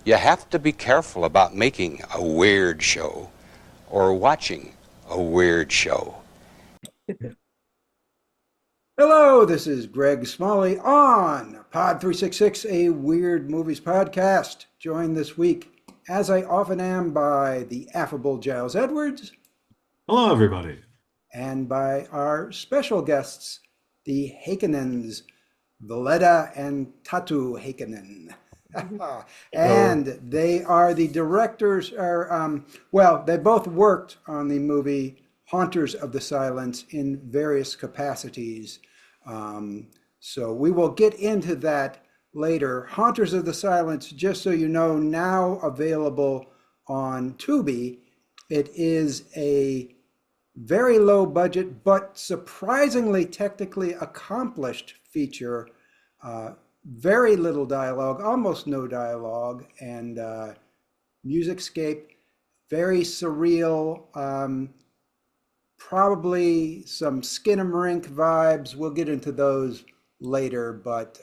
You have to be careful about making a weird show or watching a weird show. Hello, this is Greg Smalley on Pod 366, a Weird Movies podcast. Joined this week, as I often am, by the affable Giles Edwards. Hello, everybody. And by our special guests, the Heikkinens, Veleda and Tatu Heikkinen. And they are the directors, they both worked on the movie Haunters of the Silence in various capacities. So we will get into that later. Haunters of the Silence, just so you know, now available on Tubi. It is a very low budget, but surprisingly technically accomplished feature. Very little dialogue, almost no dialogue, and musicscape, very surreal, probably some Skinamarink vibes. We'll get into those later, but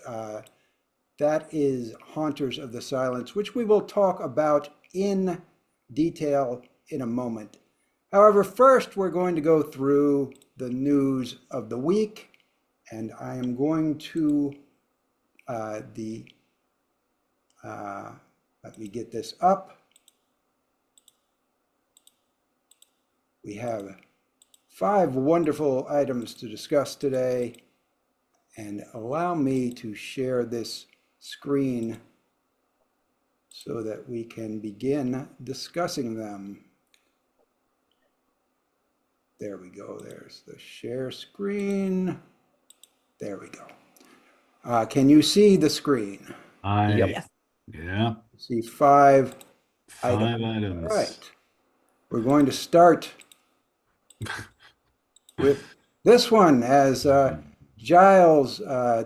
that is Haunters of the Silence, which we will talk about in detail in a moment. However, first we're going to go through the news of the week, and I am going to let me get this up. We have 5 wonderful items to discuss today, and allow me to share this screen so that we can begin discussing them. There we go. There's the share screen. There we go. Can you see the screen? Yeah. See 5 items. All right. We're going to start with this one, as Giles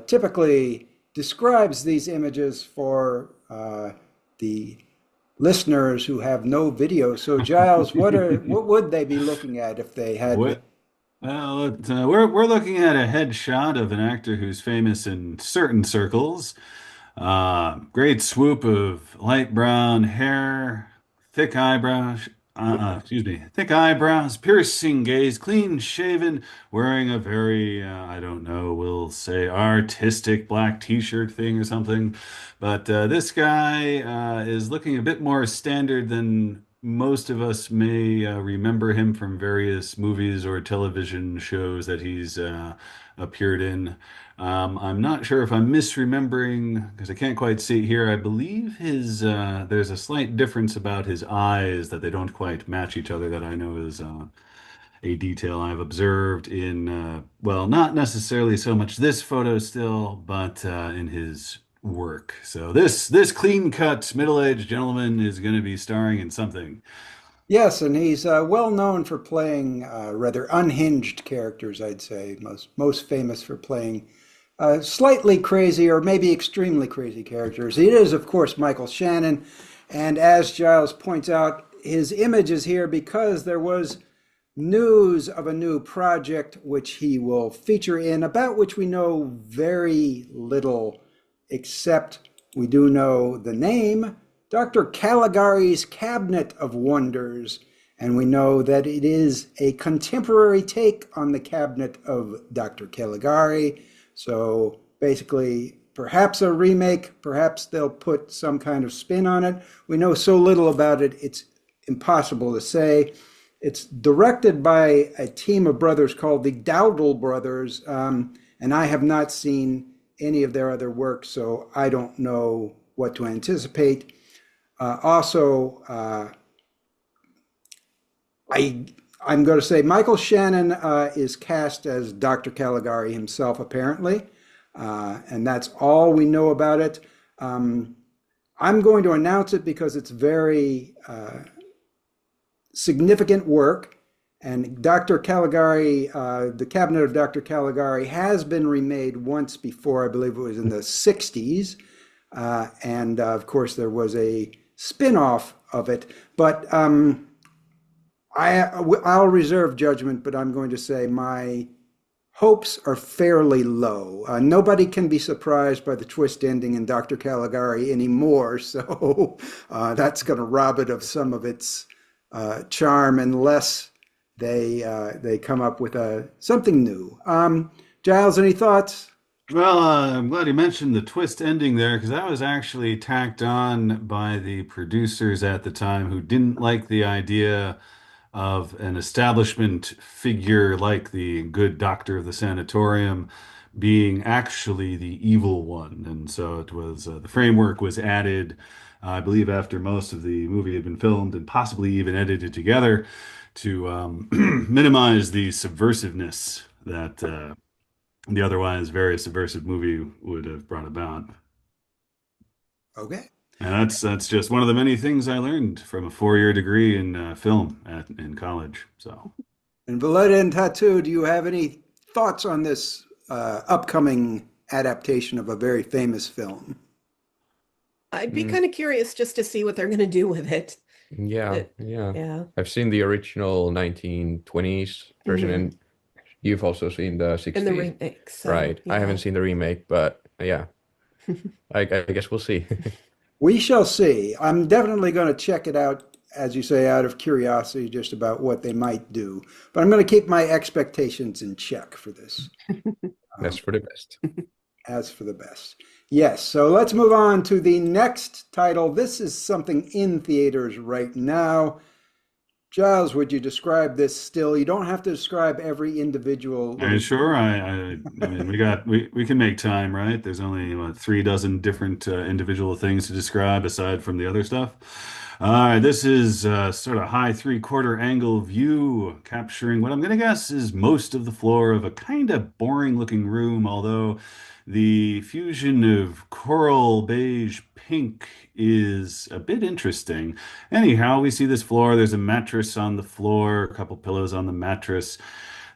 typically describes these images for the listeners who have no video. So Giles, what would they be looking at if they had? Well, we're looking at a headshot of an actor who's famous in certain circles. Great swoop of light brown hair, thick eyebrows, piercing gaze, clean shaven, wearing a very, we'll say artistic black t-shirt thing or something. But this guy is looking a bit more standard than most of us may remember him from various movies or television shows that he's appeared in. I'm not sure if I'm misremembering because I can't quite see it here. I believe there's a slight difference about his eyes, that they don't quite match each other, that I know is a detail I've observed in, not necessarily so much this photo still, but in his work. So this clean-cut middle-aged gentleman is going to be starring in something. Yes, and he's well known for playing rather unhinged characters, I'd say. Most famous for playing slightly crazy or maybe extremely crazy characters. It is, of course, Michael Shannon. And as Giles points out, his image is here because there was news of a new project which he will feature in, about which we know very little, except we do know the name, Dr. Caligari's Cabinet of Wonders, and we know that it is a contemporary take on the Cabinet of Dr. Caligari. So basically, perhaps a remake, perhaps they'll put some kind of spin on it. We know so little about it, it's impossible to say. It's directed by a team of brothers called the Dowdle Brothers, and I have not seen any of their other work, so I don't know what to anticipate. I'm going to say Michael Shannon is cast as Dr. Caligari himself, apparently, and that's all we know about it. I'm going to announce it because it's very significant work, and Dr. Caligari, the Cabinet of Dr. Caligari has been remade once before. I believe it was in the 60s, and of course there was a spin-off of it, but I'll reserve judgment, but I'm going to say my hopes are fairly low. Nobody can be surprised by the twist ending in Dr. Caligari anymore, so that's going to rob it of some of its charm unless they come up with something new. Giles, any thoughts? Well, I'm glad you mentioned the twist ending there because that was actually tacked on by the producers at the time who didn't like the idea of an establishment figure like the good doctor of the sanatorium being actually the evil one. And so it was the framework was added, I believe, after most of the movie had been filmed and possibly even edited together to minimize the subversiveness that the otherwise very subversive movie would have brought about. Okay. And that's just one of the many things I learned from a 4-year degree in film in college. So, And Veleda and Tatu, do you have any thoughts on this upcoming adaptation of a very famous film? I'd be Mm, kind of curious just to see what they're going to do with it. yeah, It- yeah. yeah. I've seen the original 1920s version, Mhm. and you've also seen the And the 60s, remake. So, right? I haven't yeah. seen the remake, but yeah, I guess we'll see. We shall see. I'm definitely going to check it out, as you say, out of curiosity, just about what they might do. But I'm going to keep my expectations in check for this, That's for the best. as for the best. Yes, so let's move on to the next title. This is something in theaters right now. Giles, would you describe this still? You don't have to describe every individual are you little. sure? I mean, we can make time, right? There's only what, 3 dozen different individual things to describe aside from the other stuff. All right, this is sort of high three-quarter angle view, capturing what I'm gonna guess is most of the floor of a kind of boring looking room, although the fusion of coral beige pink is a bit interesting. Anyhow, we see this floor. There's a mattress on the floor, a couple pillows on the mattress.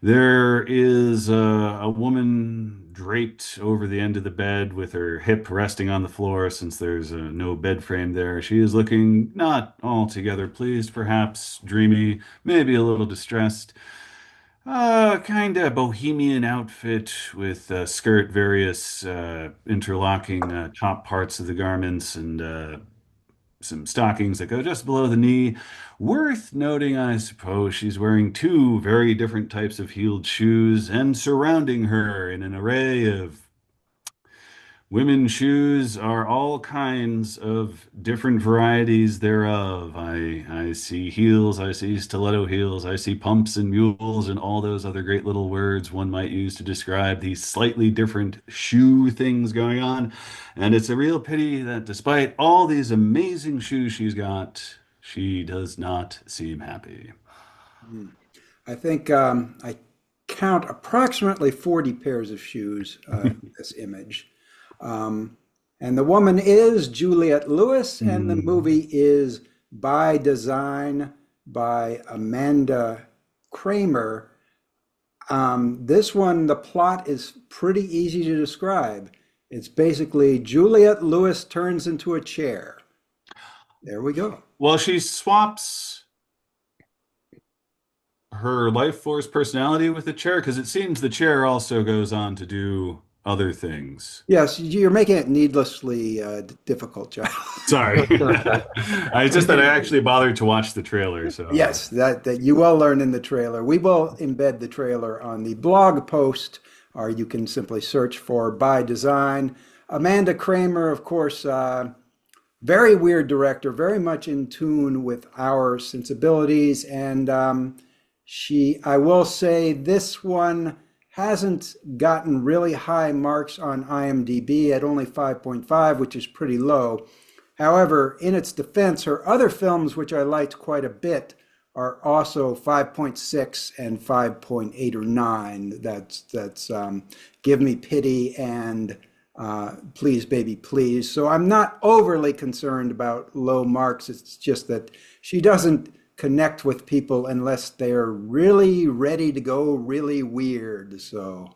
There is a woman draped over the end of the bed with her hip resting on the floor since there's no bed frame there. She is looking not altogether pleased, perhaps dreamy, maybe a little distressed. Kind of bohemian outfit with skirt, various interlocking top parts of the garments, and some stockings that go just below the knee. Worth noting, I suppose, she's wearing two very different types of heeled shoes, and surrounding her in an array of women's shoes are all kinds of different varieties thereof. I see heels, I see stiletto heels, I see pumps and mules, and all those other great little words one might use to describe these slightly different shoe things going on. And it's a real pity that despite all these amazing shoes she's got, she does not seem happy. Hmm. I think I count approximately 40 pairs of shoes in this image. Um, and the woman is Juliette Lewis, and the Hmm. movie is By Design by Amanda Kramer. This one, the plot is pretty easy to describe. It's basically Juliette Lewis turns into a chair. There we go. Well, she swaps her life force personality with the chair because it seems the chair also goes on to do other things. Yes, you're making it needlessly difficult, Giles. Sorry. I just that I actually bothered to watch the trailer, so Yes, that you will learn in the trailer. We will embed the trailer on the blog post, or you can simply search for By Design. Amanda Kramer, of course, very weird director, very much in tune with our sensibilities, and I will say, this one hasn't gotten really high marks on IMDb at only 5.5, which is pretty low. However, in its defense, her other films, which I liked quite a bit, are also 5.6 and 5.8 or 9. That's Give Me Pity and Please Baby Please. So I'm not overly concerned about low marks. It's just that she doesn't connect with people unless they're really ready to go really weird. So,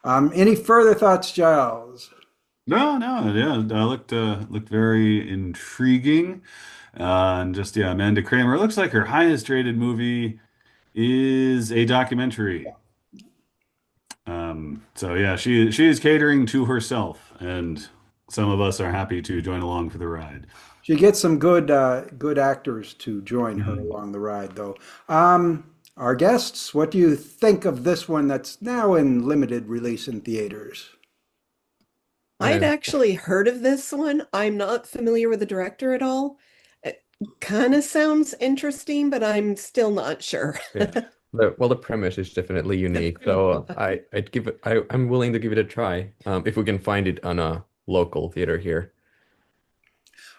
any further thoughts, Giles? no, yeah, looked very intriguing. And just yeah, Amanda Kramer. It looks like her highest rated movie is a documentary. So yeah, she is catering to herself, and some of us are happy to join along for the ride. She gets some good actors to join her Mhm. along the ride, though. Our guests, what do you think of this one that's now in limited release in theaters? I'd Yeah, actually heard of this one. I'm not familiar with the director at all. It kind of sounds interesting, but I'm still not sure. yeah. The premise is definitely unique, so I'd give it. I'm willing to give it a try. If we can find it on a local theater here.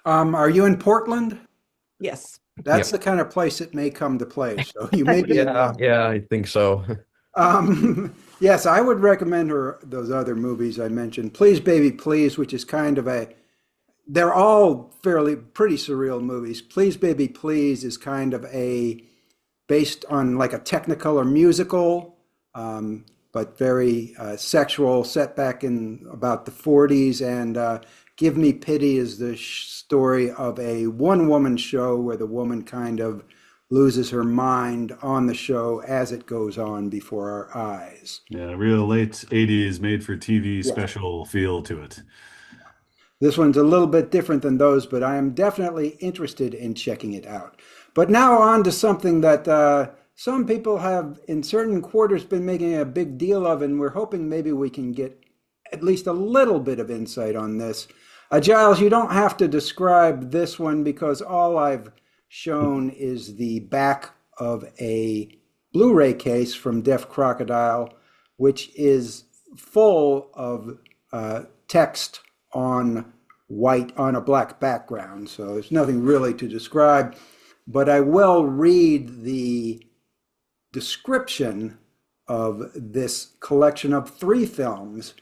Are you in Portland? Yes. That's the Yep. kind of place it may come to play, so you may be in Yeah, luck. yeah, I think so. Yes, I would recommend her those other movies I mentioned. Please, Baby, Please, which is kind of they're all fairly pretty surreal movies. Please, Baby, Please is kind of based on like a Technicolor musical, but very sexual, set back in about the 40s. And Give Me Pity is the story of a one-woman show where the woman kind of loses her mind on the show as it goes on before our eyes. Yeah, real late 80s made for TV Yeah. special feel to it. This one's a little bit different than those, but I am definitely interested in checking it out. But now on to something that some people have in certain quarters been making a big deal of, and we're hoping maybe we can get at least a little bit of insight on this. Giles, you don't have to describe this one because all I've shown is the back of a Blu-ray case from Deaf Crocodile, which is full of text on white on a black background. So there's nothing really to describe, but I will read the description of this collection of three films.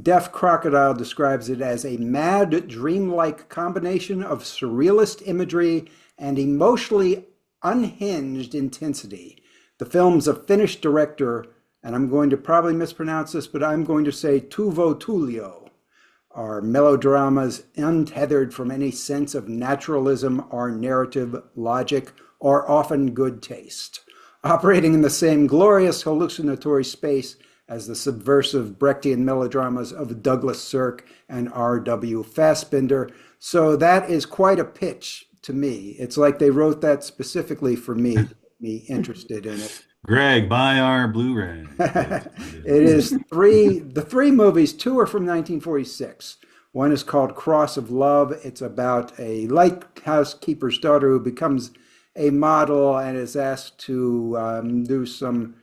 Deaf Crocodile describes it as a mad, dreamlike combination of surrealist imagery and emotionally unhinged intensity. The film's a Finnish director, and I'm going to probably mispronounce this, but I'm going to say Teuvo Tulio, are melodramas untethered from any sense of naturalism or narrative logic or often good taste, operating in the same glorious hallucinatory space as the subversive Brechtian melodramas of Douglas Sirk and R.W. Fassbinder. So that is quite a pitch to me. It's like they wrote that specifically for me to get me interested in it. Greg, buy our Blu-ray. It is the three movies, two are from 1946. One is called Cross of Love. It's about a lighthouse keeper's daughter who becomes a model and is asked to do some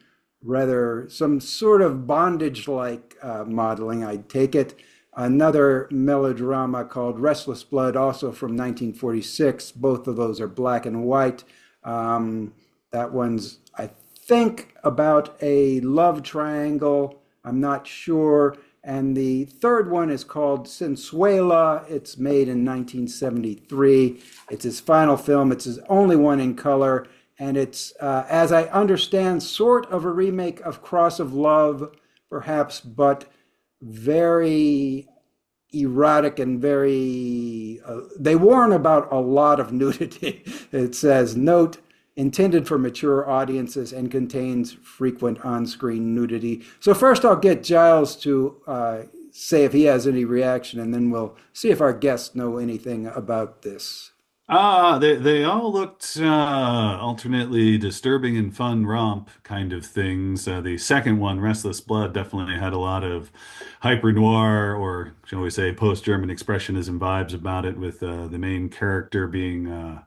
sort of bondage-like modeling, I take it. Another melodrama called Restless Blood, also from 1946. Both of those are black and white. That one's, I think, about a love triangle. I'm not sure. And the third one is called Sensuela. It's made in 1973. It's his final film. It's his only one in color. And it's, as I understand, sort of a remake of Cross of Love, perhaps, but very erotic and very, they warn about a lot of nudity. It says, note, intended for mature audiences and contains frequent on-screen nudity. So first I'll get Giles to say if he has any reaction, and then we'll see if our guests know anything about this. They all looked alternately disturbing and fun romp kind of things. The second one, Restless Blood, definitely had a lot of hyper noir, or shall we say post-German expressionism vibes about it, with the main character being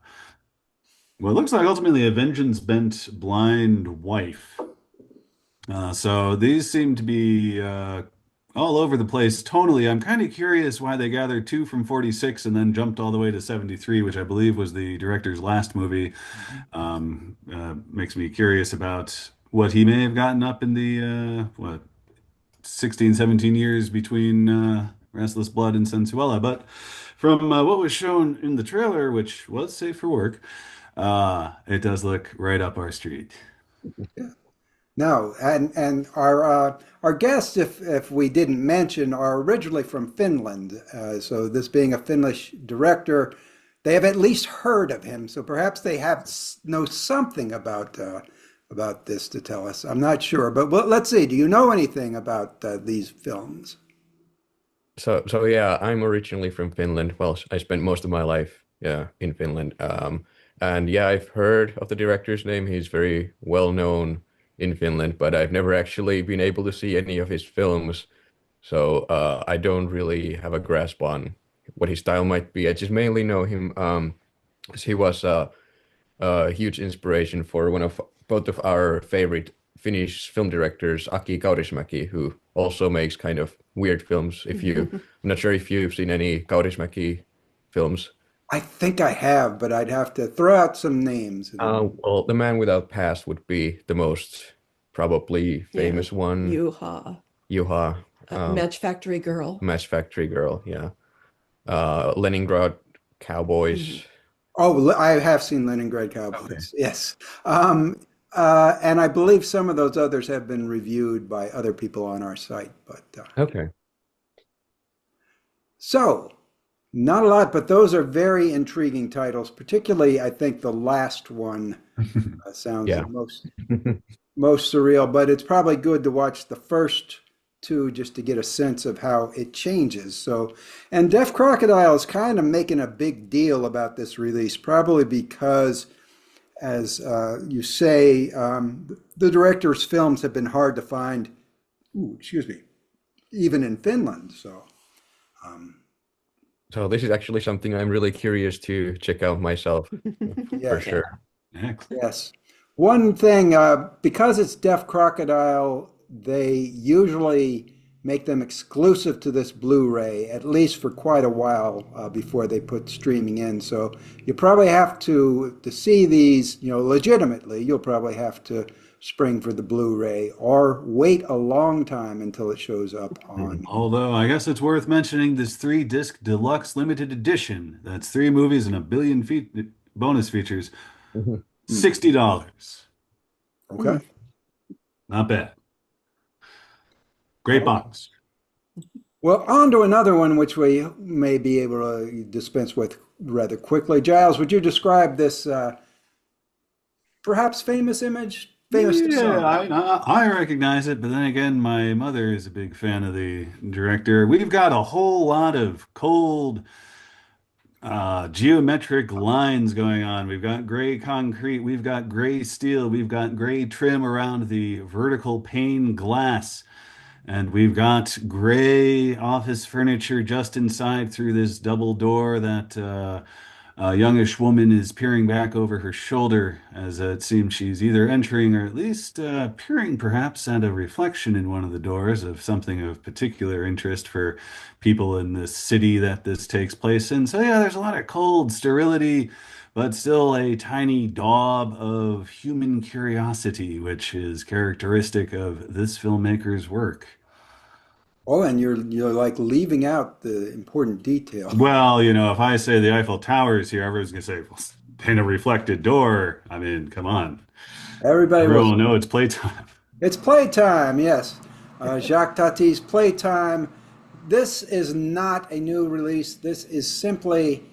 well, it looks like ultimately a vengeance-bent blind wife. So these seem to be all over the place tonally. I'm kind of curious why they gathered two from 46 and then jumped all the way to 73, which I believe was the director's last movie. Makes me curious about what he may have gotten up in the, 16, 17 years between Restless Blood and Sensuela. But from what was shown in the trailer, which was safe for work, it does look right up our street. No, and our guests, if we didn't mention, are originally from Finland. So this being a Finnish director, they have at least heard of him. So perhaps they have know something about about this to tell us. I'm not sure, but let's see. Do you know anything about these films? So yeah, I'm originally from Finland. Well, I spent most of my life, yeah, in Finland. And yeah, I've heard of the director's name. He's very well known in Finland, but I've never actually been able to see any of his films. So I don't really have a grasp on what his style might be. I just mainly know him, 'cause he was a huge inspiration for one of both of our favorite Finnish film directors, Aki Kaurismäki, who also makes kind of weird films. I'm not sure if you've seen any Kaurismäki films. I think I have, but I'd have to throw out some names. Well, The Man Without Past would be the most probably Yeah. famous one. Yuha. Yuha, Match Factory Girl. Match Factory Girl, yeah. Leningrad Cowboys. Oh, I have seen Leningrad Cowboys. Yes. And I believe some of those others have been reviewed by other people on our site. But Okay. so, not a lot, but those are very intriguing titles. Particularly, I think the last one sounds Yeah. the most surreal. But it's probably good to watch the first two just to get a sense of how it changes. So, and Deaf Crocodile is kind of making a big deal about this release, probably because, as you say, the director's films have been hard to find. Ooh, excuse me, even in Finland. So, So this is actually something I'm really curious to check out myself, for yes, sure. Excellent. yes. One thing, because it's Deaf Crocodile, they usually make them exclusive to this Blu-ray, at least for quite a while before they put streaming in. So you probably have to see these, legitimately, you'll probably have to spring for the Blu-ray or wait a long time until it shows up on. Although I guess it's worth mentioning this 3-disc deluxe limited edition. That's 3 movies and a billion bonus features. Mhm. $60. Okay. Not bad. Great box. Well, on to another one which we may be able to dispense with rather quickly. Giles, would you describe this perhaps famous image? Famous to some. Yeah, I recognize it, but then again, my mother is a big fan of the director. We've got a whole lot of cold geometric lines going on. We've got gray concrete, we've got gray steel, we've got gray trim around the vertical pane glass. And we've got gray office furniture just inside through this double door that a youngish woman is peering back over her shoulder as it seems she's either entering or at least peering perhaps at a reflection in one of the doors of something of particular interest for people in the city that this takes place in. So yeah, there's a lot of cold sterility, but still a tiny daub of human curiosity, which is characteristic of this filmmaker's work. Oh, and you're like leaving out the important detail. Well, if I say the Eiffel Tower is here, everyone's gonna say, well, paint a reflected door. I mean, come on. Everybody Everyone will will. know it's playtime. It's Playtime, yes. Jacques Tati's Playtime. This is not a new release. This is simply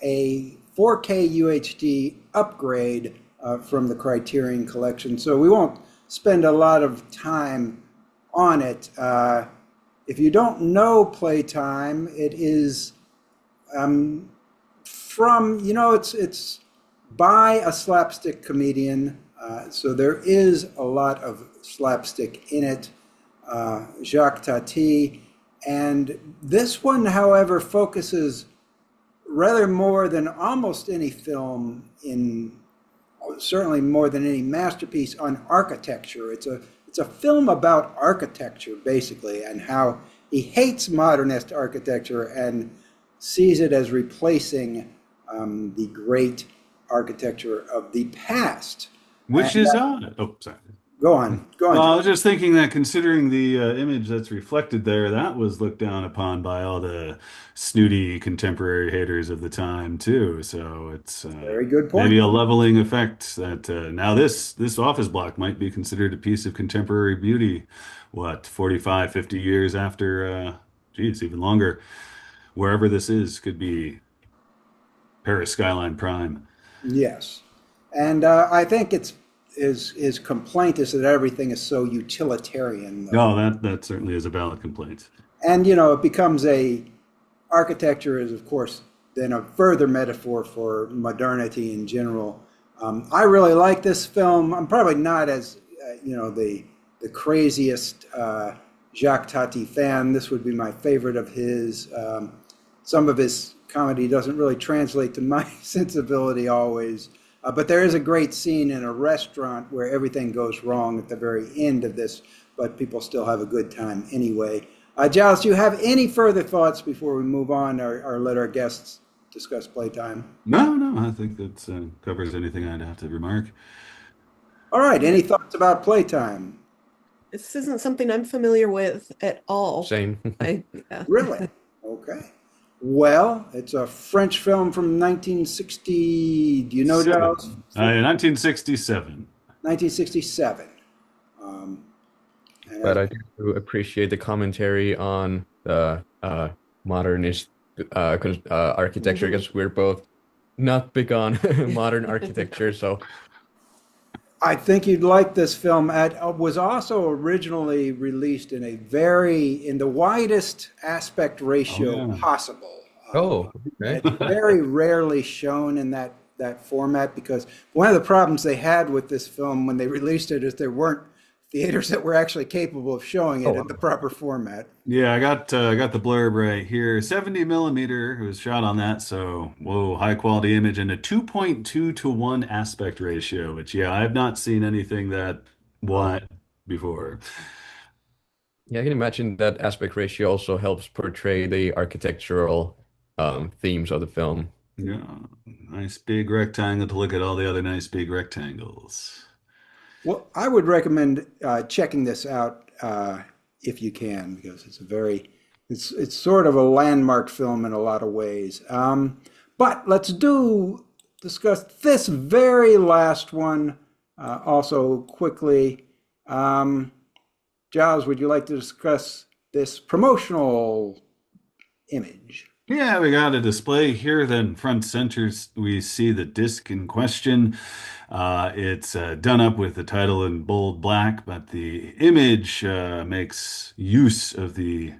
a 4K UHD upgrade from the Criterion collection. So we won't spend a lot of time on it. If you don't know Playtime, it is it's by a slapstick comedian. So there is a lot of slapstick in it. Jacques Tati. And this one, however, focuses rather more than almost any film certainly more than any masterpiece on architecture. It's a film about architecture, basically, and how he hates modernist architecture and sees it as replacing the great architecture of the past. Which And is odd. Oh, sorry. Go on. Well, I was just thinking that considering the image that's reflected there, that was looked down upon by all the snooty contemporary haters of the time too. So it's Very good point. maybe a leveling effect that now this office block might be considered a piece of contemporary beauty. What, 45, 50 years after, geez, even longer. Wherever this is could be Paris Skyline Prime. Yes. And I think it's his complaint is that everything is so utilitarian, though. No, that certainly is a valid complaint. And it becomes architecture is, of course, then a further metaphor for modernity in general. I really like this film. I'm probably not as the craziest Jacques Tati fan. This would be my favorite of his. Some of his comedy doesn't really translate to my sensibility always. But there is a great scene in a restaurant where everything goes wrong at the very end of this, but people still have a good time anyway. Giles, do you have any further thoughts before we move on or let our guests discuss Playtime? No, I think that covers anything I'd have to remark. All right, any thoughts about Playtime? This isn't something I'm familiar with at all. Same. Yeah. Really? Okay. Well, it's a French film from 1960. Do you know, Giles? 1967. 1967. But I do appreciate the commentary on the modernist architecture, because we're both not big on modern architecture. So I think you'd like this film. It was also originally released in the widest aspect ratio possible. okay. It's very rarely shown in that format, because one of the problems they had with this film when they released it is there weren't theaters that were actually capable of showing it at the proper format. Yeah, I got the blurb right here. 70 millimeter. It was shot on that, so high quality image, and a 2.2 to 1 aspect ratio, which I have not seen anything that before. Yeah, I can imagine that aspect ratio also helps portray the architectural themes of the film. Yeah, nice big rectangle to look at all the other nice big rectangles. Well, I would recommend checking this out if you can, because it's sort of a landmark film in a lot of ways. But let's discuss this very last one also quickly. Giles, would you like to discuss this promotional image? Yeah, we got a display here. Then front center, we see the disc in question. It's done up with the title in bold black, but the image makes use of the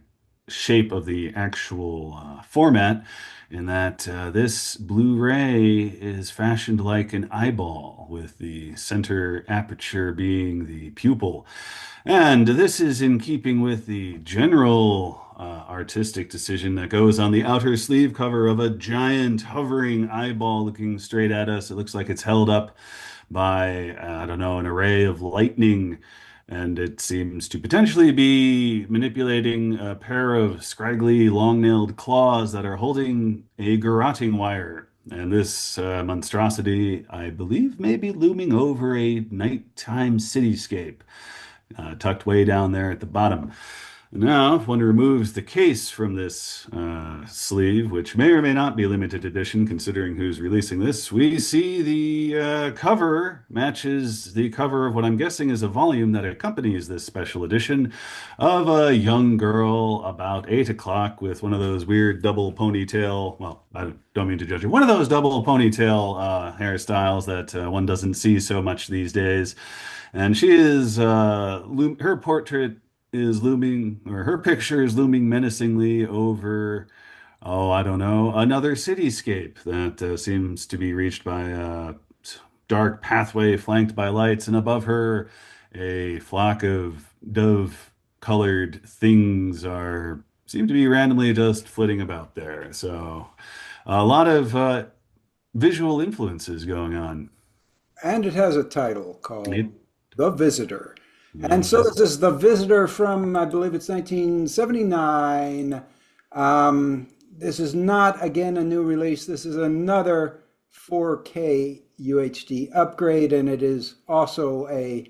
shape of the actual format, in that this Blu-ray is fashioned like an eyeball, with the center aperture being the pupil. And this is in keeping with the general artistic decision that goes on the outer sleeve cover of a giant hovering eyeball looking straight at us. It looks like it's held up by, I don't know, an array of lightning, and it seems to potentially be manipulating a pair of scraggly, long-nailed claws that are holding a garroting wire. And this monstrosity, I believe, may be looming over a nighttime cityscape, tucked way down there at the bottom. Now, if one removes the case from this sleeve, which may or may not be limited edition, considering who's releasing this, we see the cover matches the cover of what I'm guessing is a volume that accompanies this special edition, of a young girl about 8 o'clock with one of those weird double ponytail, well, I don't mean to judge her, one of those double ponytail hairstyles that one doesn't see so much these days. And she is, her portrait is looming, or her picture is looming menacingly over, I don't know, another cityscape that seems to be reached by a dark pathway flanked by lights, and above her, a flock of dove-colored things seem to be randomly just flitting about there. So, a lot of visual influences going on. And it has a title called The Visitor. Yeah. And so this is The Visitor from, I believe it's 1979. This is not, again, a new release. This is another 4K UHD upgrade, and it is also a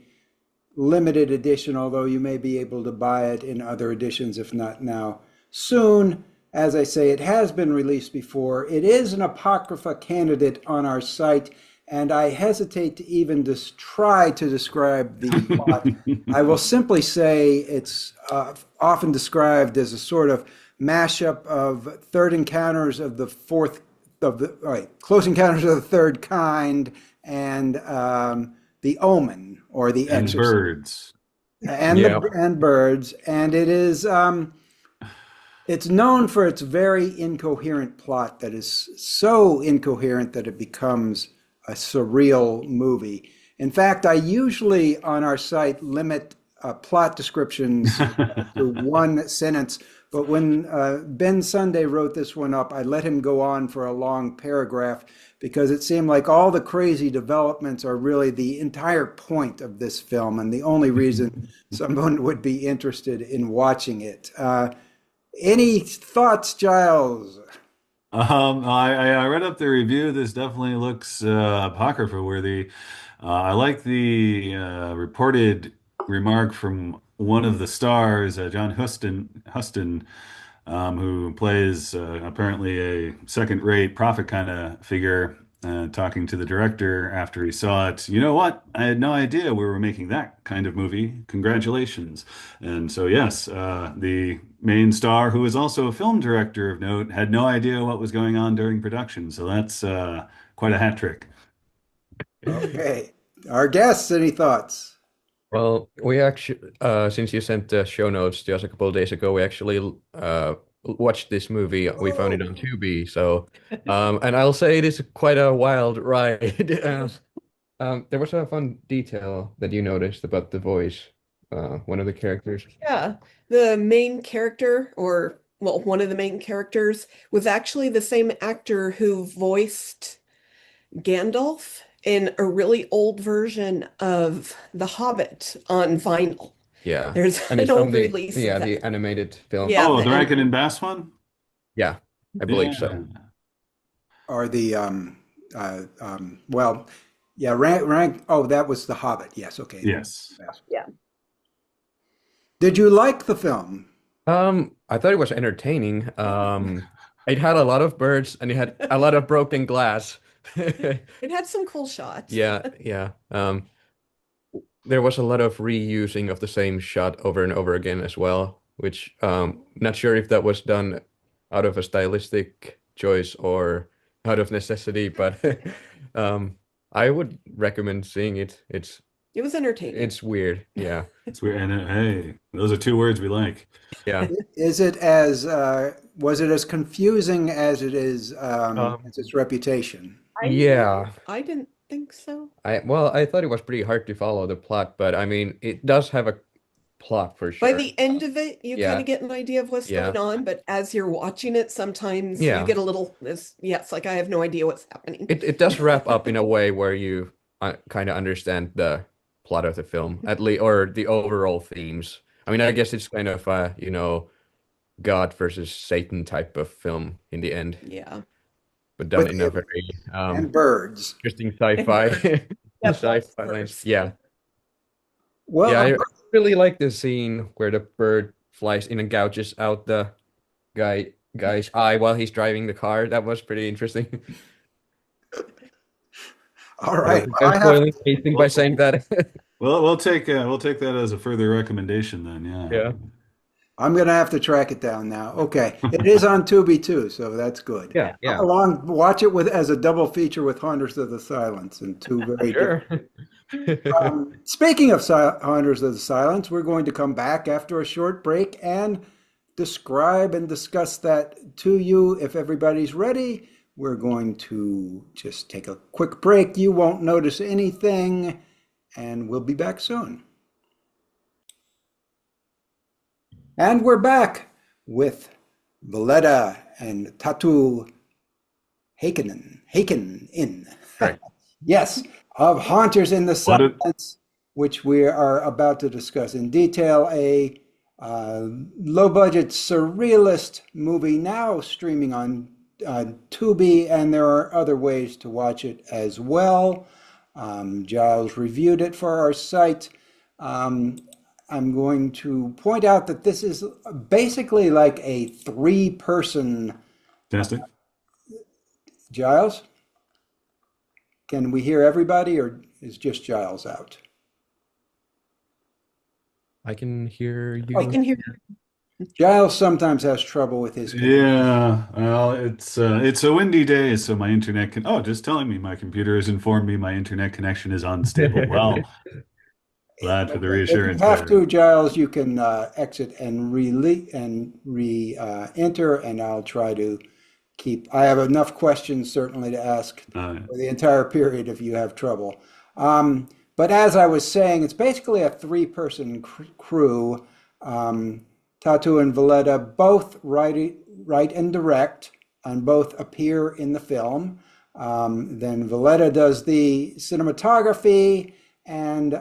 limited edition, although you may be able to buy it in other editions, if not now, soon. As I say, it has been released before. It is an Apocrypha candidate on our site, and I hesitate to even just try to describe the plot. I will simply say it's often described as a sort of mashup of Close Encounters of the Third Kind, and The Omen or The And Exorcist, birds. Yeah. and birds, and it is it's known for its very incoherent plot that is so incoherent that it becomes a surreal movie. In fact, I usually on our site limit plot descriptions to one sentence, but when Ben Sunday wrote this one up, I let him go on for a long paragraph because it seemed like all the crazy developments are really the entire point of this film and the only reason someone would be interested in watching it. Any thoughts, Giles? I read up the review. This definitely looks apocrypha worthy. I like the reported remark from one of the stars, John Huston, who plays apparently a second-rate prophet kind of figure, talking to the director after he saw it. You know what? I had no idea we were making that kind of movie. Congratulations. And so, yes, the main star, who is also a film director of note, had no idea what was going on during production. So that's quite a hat trick. Okay. Our guests, any thoughts? Well, we actually, since you sent the show notes just a couple of days ago, we actually watched this movie. We found it on Tubi. So, and I'll say it is quite a wild ride. There was a fun detail that you noticed about the voice, one of the characters. Yeah, the main character, or well, one of the main characters, was actually the same actor who voiced Gandalf in a really old version of The Hobbit on vinyl. Yeah, There's and an it's from old the release of the that. animated film. Yeah, Oh, the the Rankin anim- and Bass one? Yeah, I believe so. Or the well, yeah, rank. Oh, that was The Hobbit. Yes, okay. Yes. Yeah. Did you like the film? I thought it was entertaining. It had a lot of birds and it had a lot of broken glass. It had some cool shots. Yeah, yeah. There was a lot of reusing of the same shot over and over again as well, which not sure if that was done out of a stylistic choice or out of necessity, but I would recommend seeing it. It was entertaining. It's weird. Yeah. It's weird. And hey, those are two words we like. Yeah. Is it as was it as confusing as it is Um, as its reputation? Yeah. I didn't think so. I thought it was pretty hard to follow the plot, but I mean, it does have a plot for By sure. the end of it, you Yeah. kind of get an idea of what's Yeah. going on, but as you're watching it, sometimes Yeah. you get a little, it's like I have no idea what's happening. It does wrap up in a way where you kind of understand the plot of the film, at least, or the overall themes. I mean, I guess it's kind of God versus Satan type of film in the end, Yeah. but done With in a very and birds. interesting sci-fi Yep, sci-fi lens. Yeah. Well, Yeah, I really like the scene where the bird flies in and gouges out the guy's eye while he's driving the car. That was pretty interesting. all right. I'm spoiling anything by saying that. Well, we'll take that as a further recommendation then. Yeah. Yeah. I'm going to have to track it down now. Okay, it is on Tubi too, so that's good. Yeah, yeah. Watch it with as a double feature with Hunters of the Silence and two very different. Sure. Speaking of Hunters of the Silence, we're going to come back after a short break and describe and discuss that to you. If everybody's ready, we're going to just take a quick break. You won't notice anything, and we'll be back soon. And we're back with Veleda and Tatu Heikkinen. Right. Yes, of Haunters in the What a- Silence, which we are about to discuss in detail. A low-budget surrealist movie now streaming on Tubi, and there are other ways to watch it as well. Giles reviewed it for our site. I'm going to point out that this is basically like a three-person. Fantastic. Giles, can we hear everybody, or is just Giles out? I can hear you. I can hear. Giles sometimes has trouble with his connection. Yeah, well, it's a windy day, so my internet can. Oh, just telling me my computer has informed me my internet connection is unstable. Well, glad for the Okay. If you reassurance have there. to, Giles, you can exit and re-enter, and I'll try to keep. I have enough questions certainly to ask Uh, for the entire period if you have trouble. But as I was saying, it's basically a three-person crew. Um, Tatu and Veleda both write and direct, and both appear in the film. Then Veleda does the cinematography, and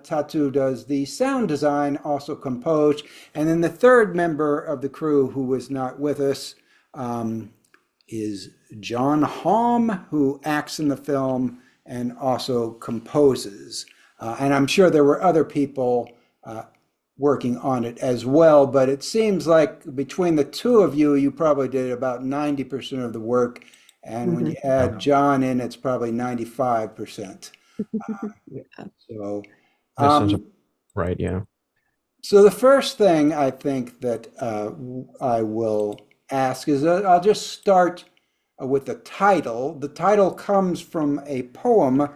Tatu does the sound design, also composed. And then the third member of the crew who was not with us um, is John Haughm, who acts in the film and also composes. And I'm sure there were other people working on it as well, but it seems like between the two of you, you probably did about 90% of the work. And when you Mhm. add John in, it's probably 95%. Yeah. So, That sounds um, right, yeah. so the first thing I think that I will ask is I'll just start with the title. The title comes from a poem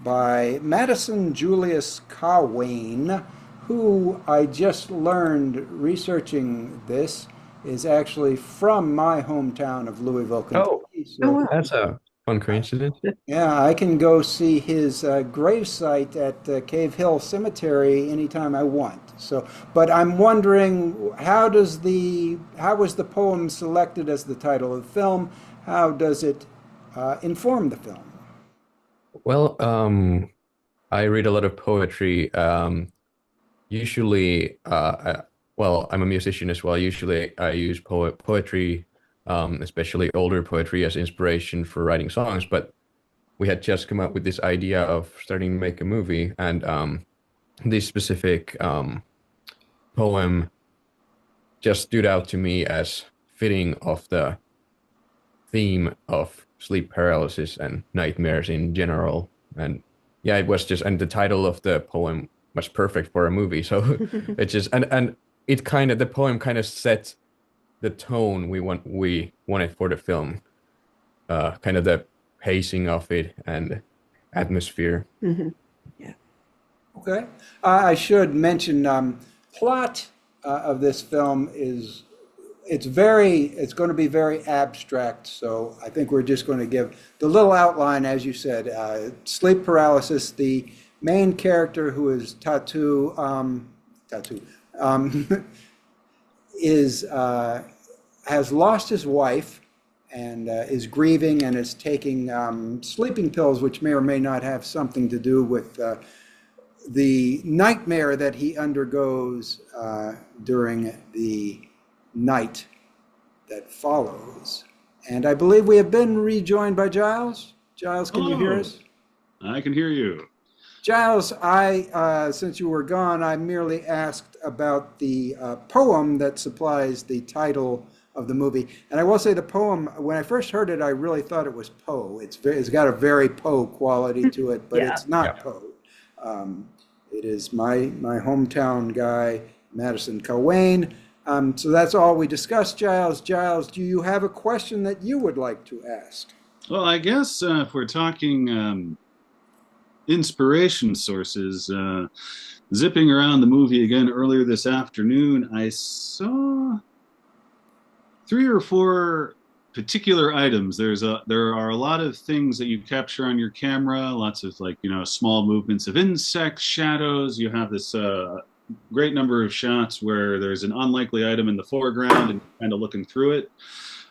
by Madison Julius Cawein, who I just learned researching this is actually from my hometown of Louisville, Oh, Kentucky. Oh, So wow. that's a fun coincidence. yeah, I can go see his gravesite at Cave Hill Cemetery anytime I want. So, but I'm wondering how was the poem selected as the title of the film? How does it inform the film? Well, I read a lot of poetry. Usually, well, I'm a musician as well. Usually, I use poetry, especially older poetry, as inspiration for writing songs. But we had just come up with this idea of starting to make a movie, and this specific poem just stood out to me as fitting of the theme of sleep paralysis and nightmares in general. And yeah, it was just, and the title of the poem was perfect for a movie. So it just, and it kind of, the poem kind of set the tone we wanted for the film, kind of the pacing of it and atmosphere. Mhm. Yeah. Okay. I should mention plot of this film is it's going to be very abstract. So I think we're just going to give the little outline, as you said, sleep paralysis. The main character, who is Tatu, um, is has lost his wife and is grieving and is taking sleeping pills, which may or may not have something to do with the nightmare that he undergoes during the night that follows. And I believe we have been rejoined by Giles. Giles, can you hear hello, us? I can hear you. Giles, since you were gone, I merely asked about the poem that supplies the title of the movie. And I will say the poem, when I first heard it, I really thought it was Poe. It's got a very Poe quality to it, but Yeah. it's Yeah. not Poe. It is my hometown guy, Madison Cawein. So that's all we discussed, Giles. Giles, do you have a question that you would like to ask? Well, I guess if we're talking inspiration sources, zipping around the movie again earlier this afternoon, I saw three or four particular items. There are a lot of things that you capture on your camera, lots of small movements of insects, shadows. You have this great number of shots where there's an unlikely item in the foreground and kind of looking through it.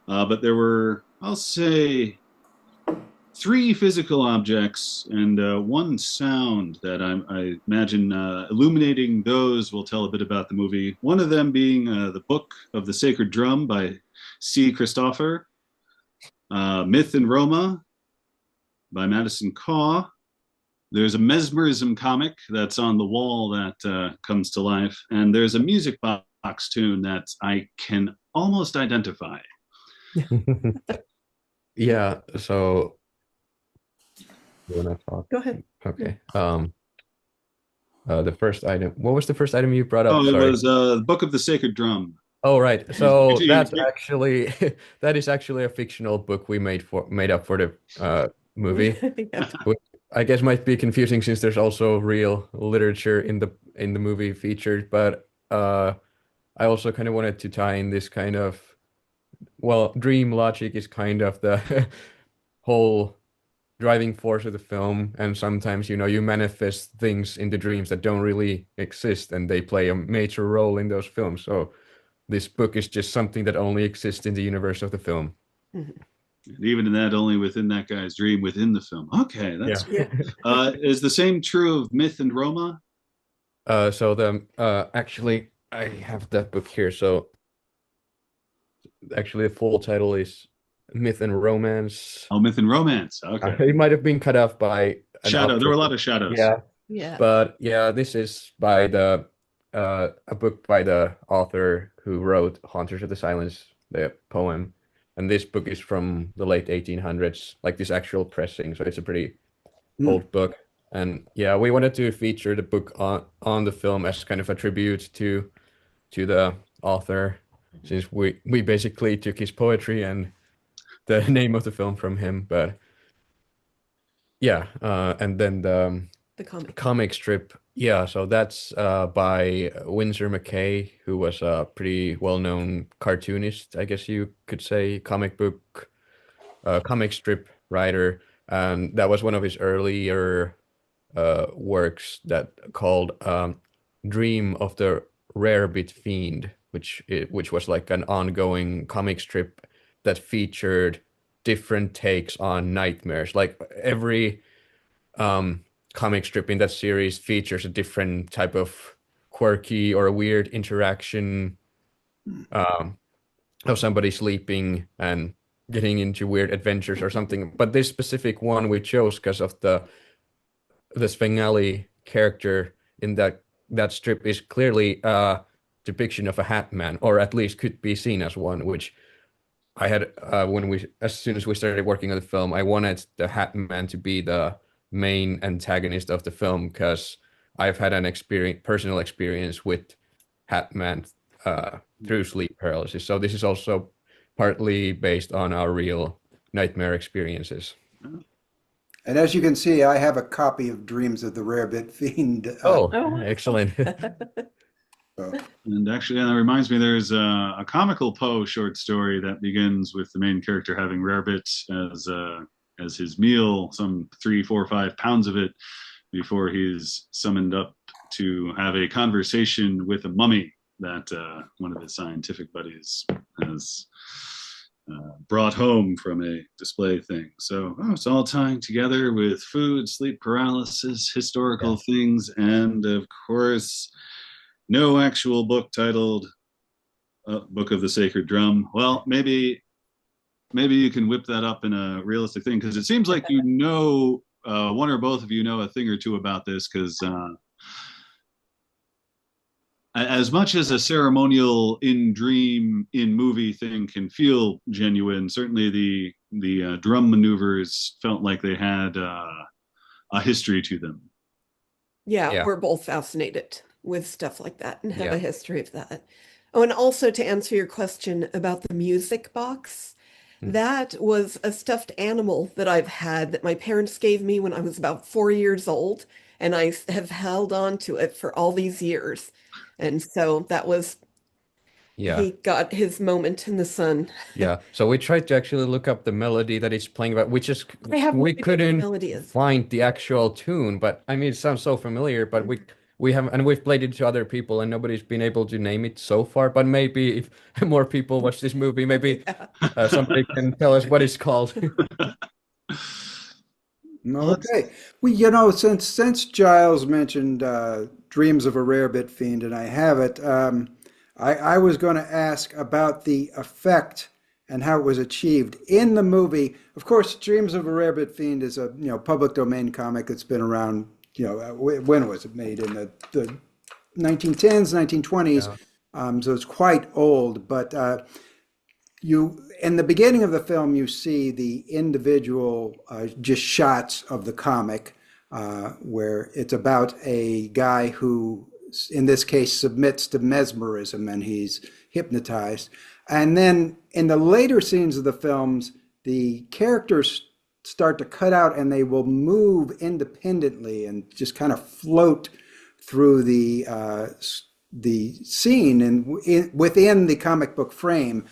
But there were, I'll say, three physical objects and one sound that I imagine illuminating those will tell a bit about the movie. One of them being the Book of the Sacred Drum by C. Christopher, Myth in Roma by Madison Caw. There's a mesmerism comic that's on the wall that comes to life, and there's a music box tune that I can almost identify. Yeah, so you wanna talk? Go ahead. Yeah. Okay. The first item. What was the first item you brought up? Oh, it Sorry. was the Book of the Sacred Drum. Oh, right. So You- that's actually that is actually a fictional book we made up for the movie. Yeah. Which I guess might be confusing since there's also real literature in the movie featured, but I also kind of wanted to tie in this kind of, well, dream logic is kind of the whole driving force of the film, and sometimes, you manifest things in the dreams that don't really exist, and they play a major role in those films. So this book is just something that only exists in the universe of the film. Mhm. And even in that, only within that guy's dream within the film. Okay, Yeah. that's Yeah. is the same true of myth and Roma? So the actually I have that book here. So actually the full title is Myth and Romance. Oh, myth and romance. Okay. It might have been cut off by an Shadow. There were a lot author. of shadows. Yeah, Yeah. but yeah, this is by the a book by the author who wrote Hunters of the Silence, the poem. And this book is from the late 1800s, like this actual pressing. So it's a pretty old book. And yeah, we wanted to feature the book on the film as kind of a tribute to the author, since we basically took his poetry and the name of the film from him. But yeah, and then The comic. comic strip, yeah, so that's by Winsor McKay, who was a pretty well-known cartoonist, I guess you could say, comic strip writer, and that was one of his earlier works that called Dream of the Rarebit Fiend, which was like an ongoing comic strip that featured different takes on nightmares. Like every comic strip in that series features a different type of quirky or weird interaction of somebody sleeping and getting into weird adventures or something. But this specific one we chose because of the Svengali character in that strip is clearly a depiction of a hat man, or at least could be seen as one, which I had as soon as we started working on the film, I wanted the hat man to be the main antagonist of the film because I've had an personal experience with hat man through sleep paralysis. So this is also partly based on our real nightmare experiences. And as you can see, I have a copy of Dreams of the Rarebit Fiend. Oh, Oh. excellent. So, And actually, that reminds me, there's a comical Poe short story that begins with the main character having rarebit as his meal, some 3, 4, 5 pounds of it, before he's summoned up to have a conversation with a mummy that one of his scientific buddies has brought home from a display thing. So it's all tying together with food, sleep paralysis, historical things, and of course, no actual book titled Book of the Sacred Drum. Well, maybe you can whip that up in a realistic thing, because it seems like one or both of you know a thing or two about this, because as much as a ceremonial in dream in movie thing can feel genuine, certainly the drum maneuvers felt like they had a history to them. Yeah, Yeah. we're both fascinated with stuff like that and have Yeah. a history of that. Oh, and also to answer your question about the music box, that was a stuffed animal that I've had that my parents gave me when I was about 4 years old, and I have held on to it for all these years. And so that was, Yeah. he got his moment in the sun. Yeah. So we tried to actually look up the melody that it's playing about. I have no We idea what the couldn't melody is. find the actual tune, but I mean, it sounds so familiar, but we have, and we've played it to other people and nobody's been able to name it so far. But maybe if more people watch this movie, maybe somebody can tell us what it's called. okay. Well, since Giles mentioned Dreams of a Rarebit Fiend, and I have it, I was going to ask about the effect and how it was achieved in the movie. Of course, Dreams of a Rarebit Fiend is a public domain comic that's been around. When was it made? In the 1910s, 1920s. So it's quite old. But in the beginning of the film, you see the individual just shots of the comic, where it's about a guy who in this case, submits to mesmerism and he's hypnotized. And then in the later scenes of the films, the characters start to cut out and they will move independently and just kind of float through the scene and within the comic book frame,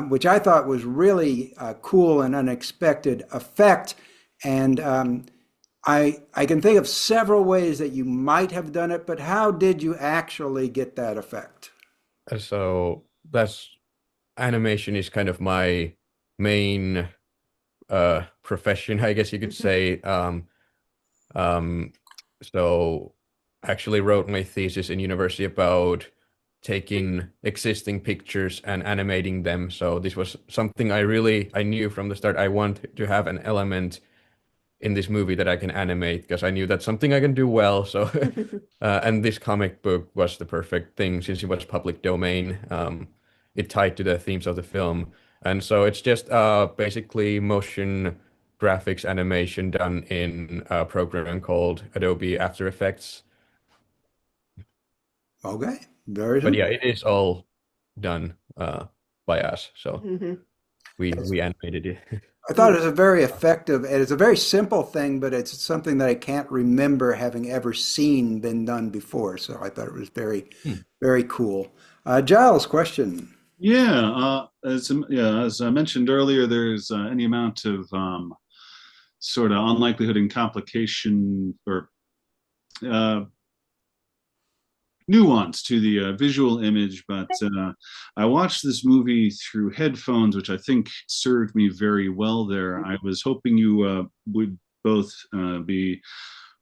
which I thought was really cool and unexpected effect. And I can think of several ways that you might have done it, but how did you actually get that effect? So that's animation is kind of my main profession, I guess you could say. Um, so I actually wrote my thesis in university about taking existing pictures and animating them. So this was something I knew from the start. I want to have an element in this movie that I can animate because I knew that's something I can do well. So, and this comic book was the perfect thing since it was public domain. It tied to the themes of the film, and so it's just basically motion graphics animation done in a program called Adobe After Effects. Okay, very But yeah, simple. it is all done by us. So Hmm. we animated it. I thought it was a very effective, and it's a very simple thing, but it's something that I can't remember having ever seen been done before. So I thought it was very, very cool. Giles, question. Yeah, as I mentioned earlier, there's any amount of sort of unlikelihood and complication or uh, nuance to the visual image, but I watched this movie through headphones, which I think served me very well there. I was hoping you would both be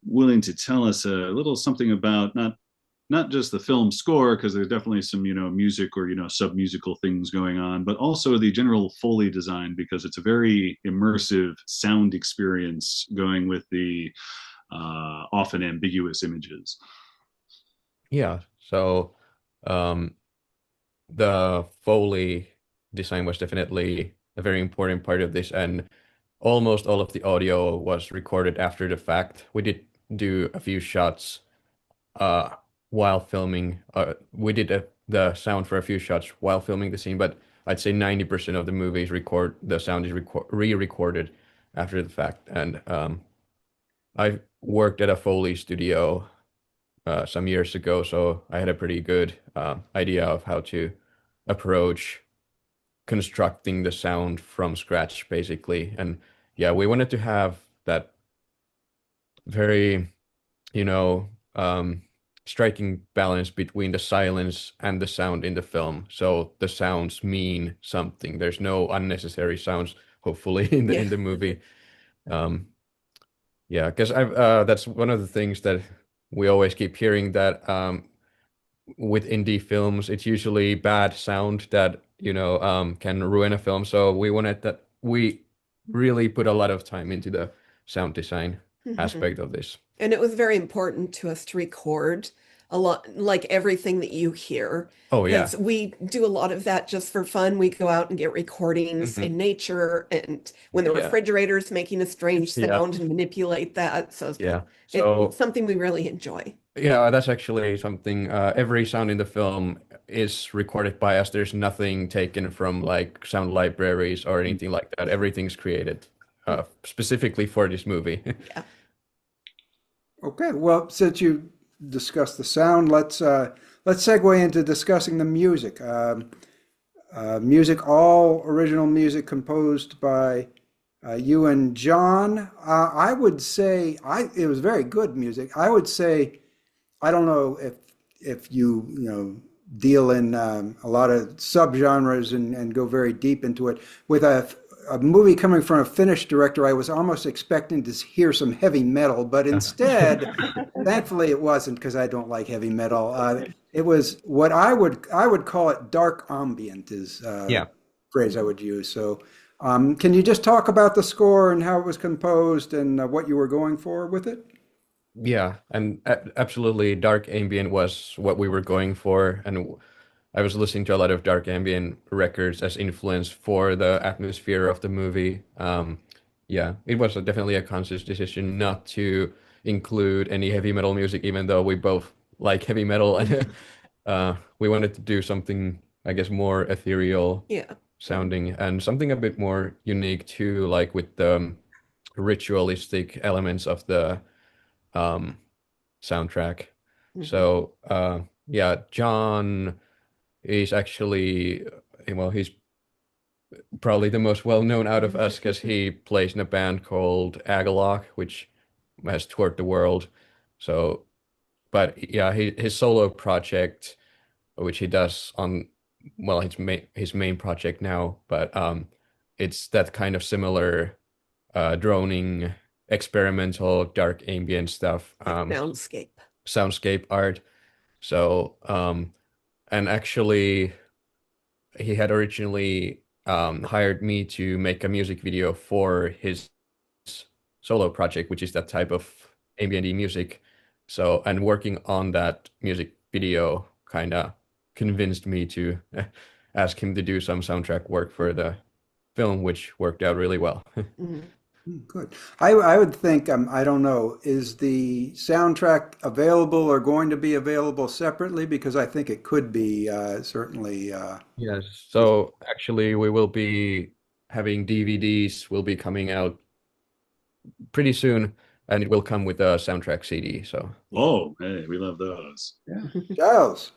willing to tell us a little something about not just the film score, because there's definitely some music or sub musical things going on, but also the general Foley design, because it's a very immersive sound experience going with the often ambiguous images. Yeah. So um, the Foley design was definitely a very important part of this, and almost all of the audio was recorded after the fact. We did do a few shots uh, while filming. We did the sound for a few shots while filming the scene, but I'd say 90% of the movies the sound is re-recorded after the fact. And I worked at a Foley studio some years ago, so I had a pretty good idea of how to approach constructing the sound from scratch, basically. And yeah, we wanted to have that very, you know, striking balance between the silence and the sound in the film. So the sounds mean something. There's no unnecessary sounds, hopefully, in the Yeah. movie. Um, yeah, because I've that's one of the things that we always keep hearing that with indie films, it's usually bad sound that can ruin a film. So we wanted that we really put a lot of time into the sound design Hmm. aspect of this. And it was very important to us to record a lot, like everything that you hear, Oh yeah. because we do a lot of that just for fun. We go out and get recordings Mhm. in nature and when the Yeah. refrigerator's making a strange Yeah. sound and manipulate that. So Yeah. it's So something we really enjoy. yeah, that's actually something. Every sound in the film is recorded by us. There's nothing taken from like sound libraries or anything like that. Everything's created specifically for this movie. Yeah. Okay, well, since you discussed the sound, let's segue into discussing the music. Music, all original music composed by you and John. I would say it was very good music. I would say I don't know if you deal in a lot of subgenres and go very deep into it. With a movie coming from a Finnish director, I was almost expecting to hear some heavy metal, but instead, thankfully, it wasn't because I don't like heavy metal. It was what I would call it dark ambient is Yeah. phrase I would use. So, can you just talk about the score and how it was composed and what you were going for with it? Yeah, and absolutely, dark ambient was what we were going for, and I was listening to a lot of dark ambient records as influence for the atmosphere of the movie. Yeah, it was definitely a conscious decision not to include any heavy metal music, even though we both like heavy metal, and we wanted to do something, I guess, more ethereal Yeah. sounding and something a bit more unique too, like with the ritualistic elements of the um, soundtrack. Mhm. So yeah, John is actually, well, he's probably the most well known out of us because he plays in a band called Agalloch, which has toured the world. So, but yeah, his solo project, which he does on, well, his main project now, but it's that kind of similar droning, experimental, dark ambient stuff, Like soundscape. soundscape art. So, and actually, he had originally hired me to make a music video for his solo project, which is that type of ambient music. So, and working on that music video kind of convinced me to ask him to do some soundtrack work for the film, which worked out really well. Mhm. Good. I would think, I don't know, is the soundtrack available or going to be available separately? Because I think it could be certainly. Yes. So actually, we will be having DVDs will be coming out pretty soon, and it will come with a soundtrack CD. So Oh, hey, we love those. Yeah. Giles.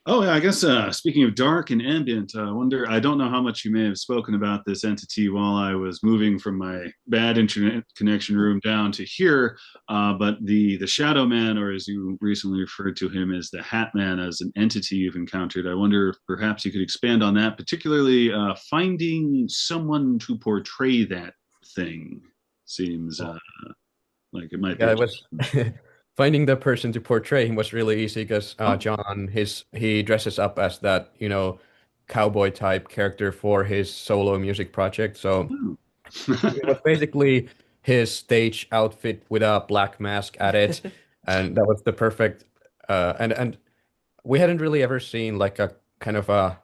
Oh, yeah, I guess speaking of dark and ambient, I wonder, I don't know how much you may have spoken about this entity while I was moving from my bad internet connection room down to here, but the Shadow Man, or as you recently referred to him as the Hat Man, as an entity you've encountered, I wonder if perhaps you could expand on that, particularly finding someone to portray that thing seems like it might be yeah, a it was finding the person to portray him was really easy because John he dresses up as that, cowboy type character for his solo music project. So it was basically his stage outfit with a black mask at it, and that was the perfect. And we hadn't really ever seen like a kind of a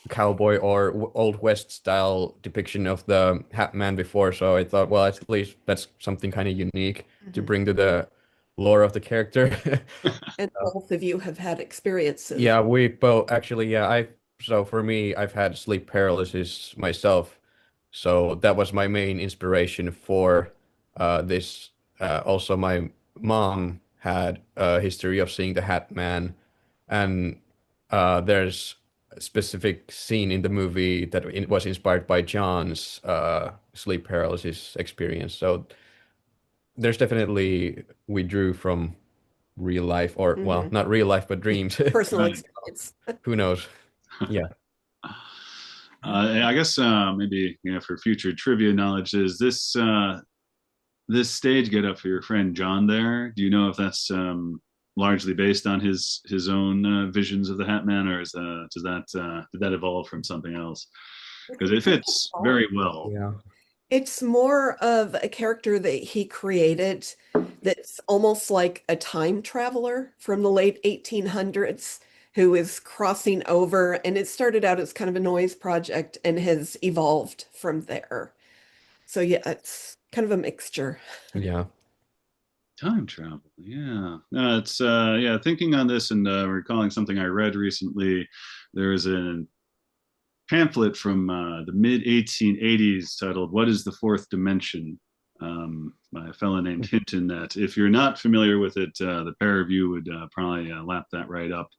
cowboy or old west style depiction of the Hat Man before, so I thought, well, at least that's something kind of unique to Mhm. bring to the lore of the character. And both of you have had experiences. Yeah, we both actually, yeah, so for me, I've had sleep paralysis myself. So that was my main inspiration for this. Also, my mom had a history of seeing the Hat Man, and there's a specific scene in the movie that it was inspired by John's sleep paralysis experience. So there's definitely we drew from real life, or well, Mhm. not real life, but dreams. Personal Right. experience. Who knows? Yeah. I guess maybe for future trivia knowledge, is this stage get up for your friend John there? Do you know if that's largely based on his own visions of the Hat Man, or did that evolve from something else? Because it fits very well. Yeah. It's more of a character that he created that's almost like a time traveler from the late 1800s who is crossing over, and it started out as kind of a noise project and has evolved from there. So yeah, it's kind of a mixture. Yeah. Time travel, yeah. No, it's yeah. Thinking on this and recalling something I read recently, there is a pamphlet from the mid 1880s titled "What is the Fourth Dimension?" By a fellow named Hinton. That, if you're not familiar with it, the pair of you would probably lap that right up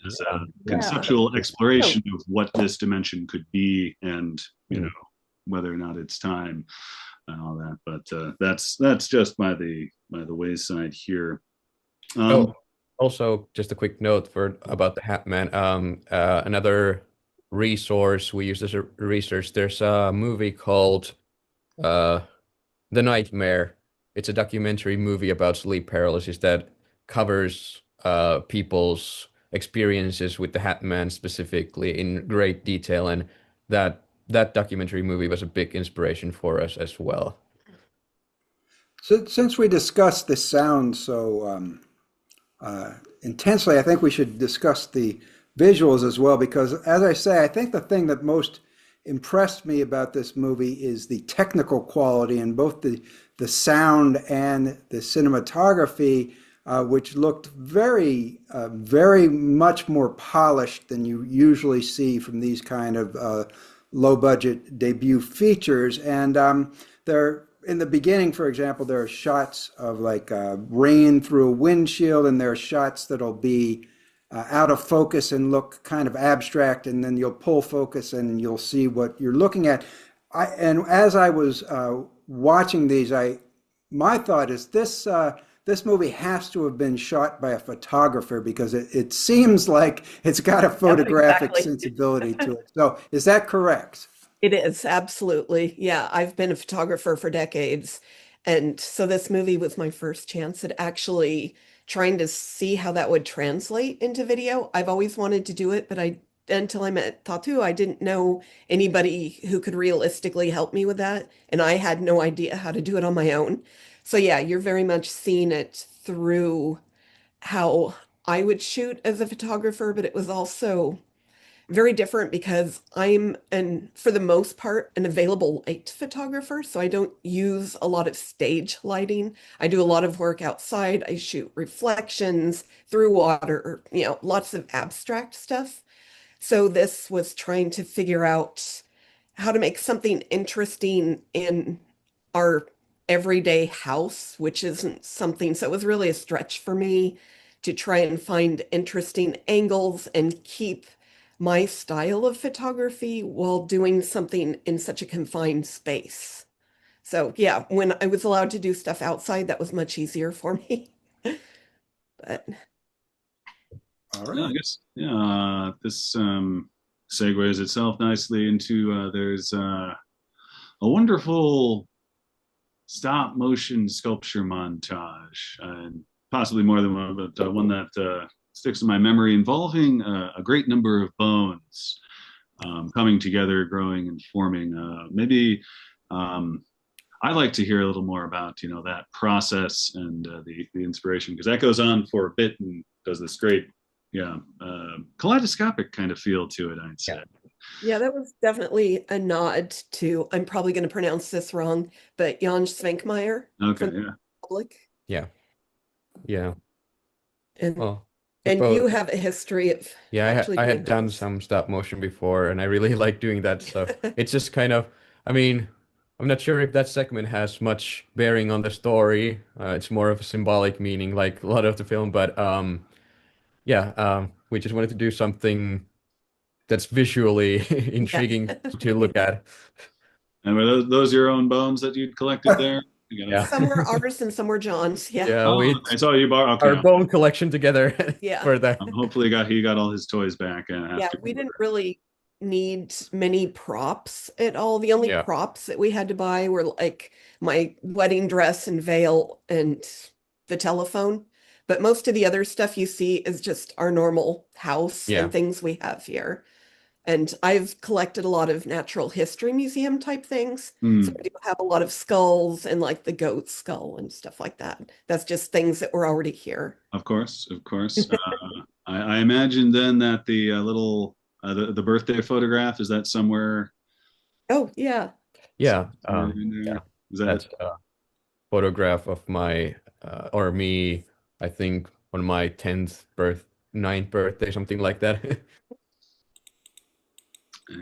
as a Yeah. conceptual Oh, exploration of what this dimension could be, and Mm. whether or not it's time and all that. But that's just by the wayside here. Um, Oh, also, just a quick note for about the Hat Man. Another resource we use as a research. There's a movie called uh, The Nightmare. It's a documentary movie about sleep paralysis that covers people's experiences with the Hat Man specifically in great detail, and that documentary movie was a big inspiration for us as well. So, since we discussed the sound so intensely, I think we should discuss the visuals as well, because as I say, I think the thing that most impressed me about this movie is the technical quality in both the sound and the cinematography. which looked very much more polished than you usually see from these kind of low budget debut features. And there, in the beginning, for example, there are shots of like rain through a windshield, and there are shots that'll be out of focus and look kind of abstract, and then you'll pull focus and you'll see what you're looking at. And as I was watching these, my thought is this movie has to have been shot by a photographer because it seems like it's got a photographic Exactly. sensibility to it. So is that correct? It is, absolutely. Yeah, I've been a photographer for decades. And so this movie was my first chance at actually trying to see how that would translate into video. I've always wanted to do it, but until I met Tatu, I didn't know anybody who could realistically help me with that. And I had no idea how to do it on my own. So yeah, you're very much seeing it through how I would shoot as a photographer, but it was also very different because for the most part, an available light photographer. So I don't use a lot of stage lighting. I do a lot of work outside. I shoot reflections through water, lots of abstract stuff. So this was trying to figure out how to make something interesting in our everyday house, which isn't something, so it was really a stretch for me to try and find interesting angles and keep my style of photography while doing something in such a confined space. So yeah, when I was allowed to do stuff outside, that was much easier for me. But All Yeah, I right. guess this segues itself nicely into there's a wonderful stop motion sculpture montage, and possibly more than one, but one that sticks in my memory involving a great number of bones coming together, growing and forming. Maybe I'd like to hear a little more about that process and the inspiration, because that goes on for a bit and does this great kaleidoscopic kind of feel to it, I'd say. yeah, that was definitely a nod to, I'm probably going to pronounce this wrong, but Jan Svankmajer Okay, from the yeah. Republic. Yeah. Yeah. And Well, and well, you have a history of yeah, actually I doing had done those. some stop motion before, and I really like doing that stuff. It's just kind of, I mean, I'm not sure if that segment has much bearing on the story. It's more of a symbolic meaning, like a lot of the film. But yeah, we just wanted to do something that's visually Yeah. intriguing to look at. And were those your own bones that you'd collected there? You gotta. Yeah, Some were ours and some were John's. Yeah. yeah, Oh, we okay. So you borrowed. our Okay. bone collection together Yeah. for the. Hopefully, he got all his toys back Yeah. after. We didn't really need many props at all. The only Yeah, props that we had to buy were like my wedding dress and veil and the telephone. But most of the other stuff you see is just our normal house yeah. and things we have here. And I've collected a lot of natural history museum type things. So Hmm. I do have a lot of skulls and like the goat skull and stuff like that. That's just things that were already here. Of course, of course. I imagine then that the little the birthday photograph, is that somewhere Oh, yeah. Yeah, in yeah. there? Is that That's a photograph of my or me, I think on my 9th birthday, something like that.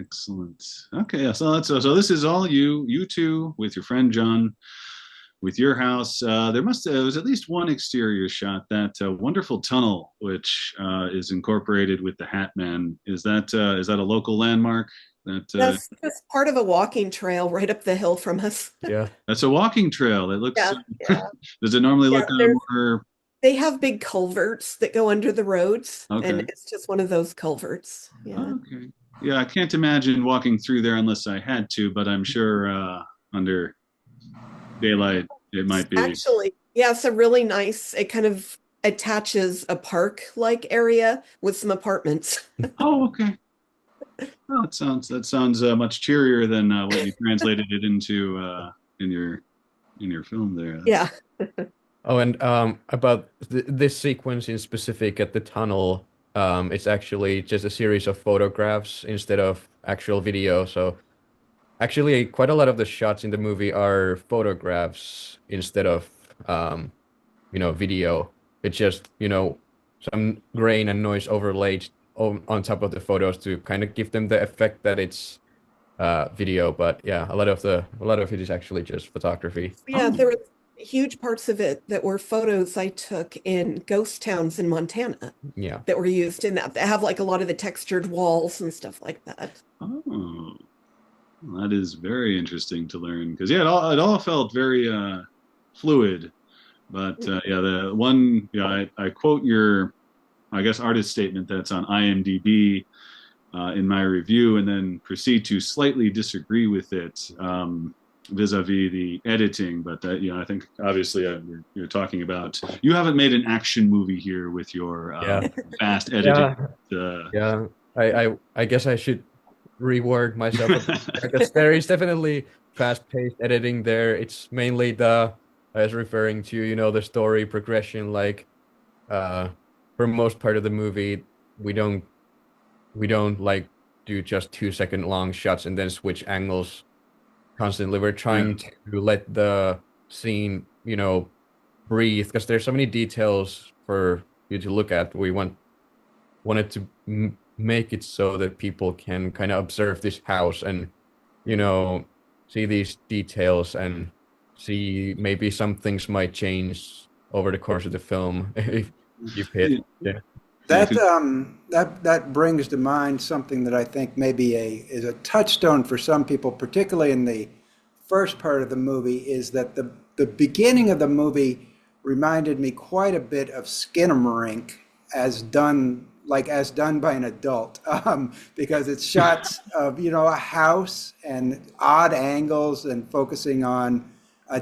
excellent? Okay, yeah, so this is all you two with your friend John, with your house. There was at least one exterior shot, that wonderful tunnel which is incorporated with the Hat Man. Is that a local landmark? That That's part of a walking trail right up the hill from us. Yeah. that's a walking trail. It looks. Yeah, yeah. Does it normally Yeah, look there's more? they have big culverts that go under the roads, and Okay. it's just one of those culverts. Yeah. Okay. Yeah, I can't imagine walking through there unless I had to, but I'm sure under daylight it might be. Actually, yeah, it's a really nice, it kind of attaches a park-like area with some apartments. Oh, okay. Well, that sounds much cheerier than what you translated it into in your film there. Yeah. Oh, and about this sequence in specific at the tunnel, it's actually just a series of photographs instead of actual video. So actually, quite a lot of the shots in the movie are photographs instead of video. It's just, some grain and noise overlaid on top of the photos to kind of give them the effect that it's video. But yeah, a lot of it is actually just photography. Yeah, there were huge parts of it that were photos I took in ghost towns in Montana Yeah. that were used in that. They have like a lot of the textured walls and stuff like that. Oh, that is very interesting to learn because yeah, it all felt very fluid. But yeah, the one I quote your I guess artist statement that's on IMDb in my review, and then proceed to slightly disagree with it vis-a-vis the editing. But that I think obviously you're talking about you haven't made an action movie here with your Yeah. fast editing. Yeah. I guess I should reword myself a bit because there is definitely fast-paced editing there. It's mainly I was referring to, the story progression, like for most part of the movie, we don't like do just 2-second long shots and then switch angles constantly. We're trying to let the scene, breathe because there's so many details for you to look at. We wanted to make it so that people can kind of observe this house and, see these details and see maybe some things might change over the course of the film if you pay attention. That brings to mind something that I think maybe is a touchstone for some people, particularly in the first part of the movie, is that the beginning of the movie reminded me quite a bit of Skinamarink as done by an adult, because it's shots of a house and odd angles and focusing on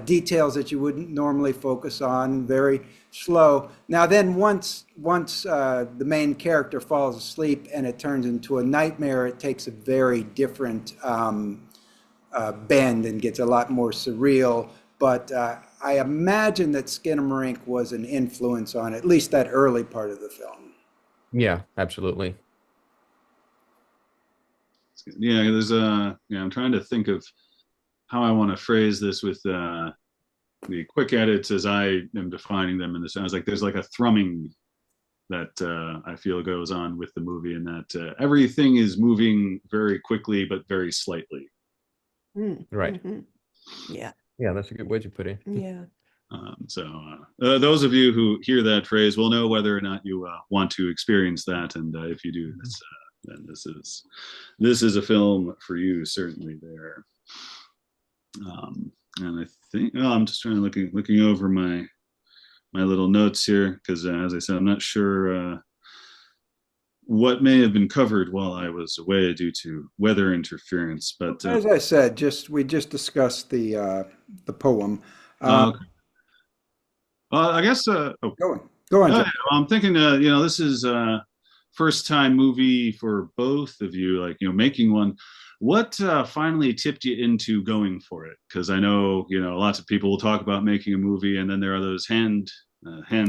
details that you wouldn't normally focus on, very slow. Now then, once the main character falls asleep and it turns into a nightmare, it takes a very different bend and gets a lot more surreal. But I imagine that Skinamarink was an influence on at least that early part of the film. Yeah, absolutely. Yeah, I'm trying to think of how I want to phrase this with the quick edits as I am defining them in the sounds. Like there's like a thrumming that I feel goes on with the movie, and that everything is moving very quickly but very slightly. Right. Mm-hmm. Yeah. Yeah, that's a good way to put it. Yeah. Those of you who hear that phrase will know whether or not you want to experience that, and if you do, then this is a film for you, certainly there. And I think I'm just trying to looking over my little notes here because, as I said, I'm not sure what may have been covered while I was away due to weather interference. But as I said, we just discussed the poem. Okay. Well, I guess. Go on, John. I'm thinking. This is first time movie for both of you. Like making one. What finally tipped you into going for it? Because I know lots of people will talk about making a movie, and then there are those hand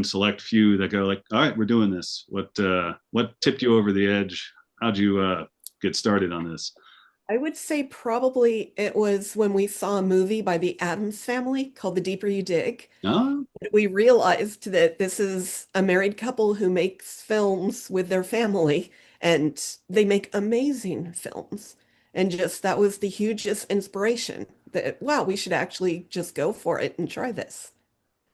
select few that go like, "All right, we're doing this." What tipped you over the edge? How'd you get started on this? I would say probably it was when we saw a movie by the Addams Family called The Deeper You Dig. Oh, We realized that this is a married couple who makes films with their family, and they make amazing films. And just that was the hugest inspiration that, wow, we should actually just go for it and try this.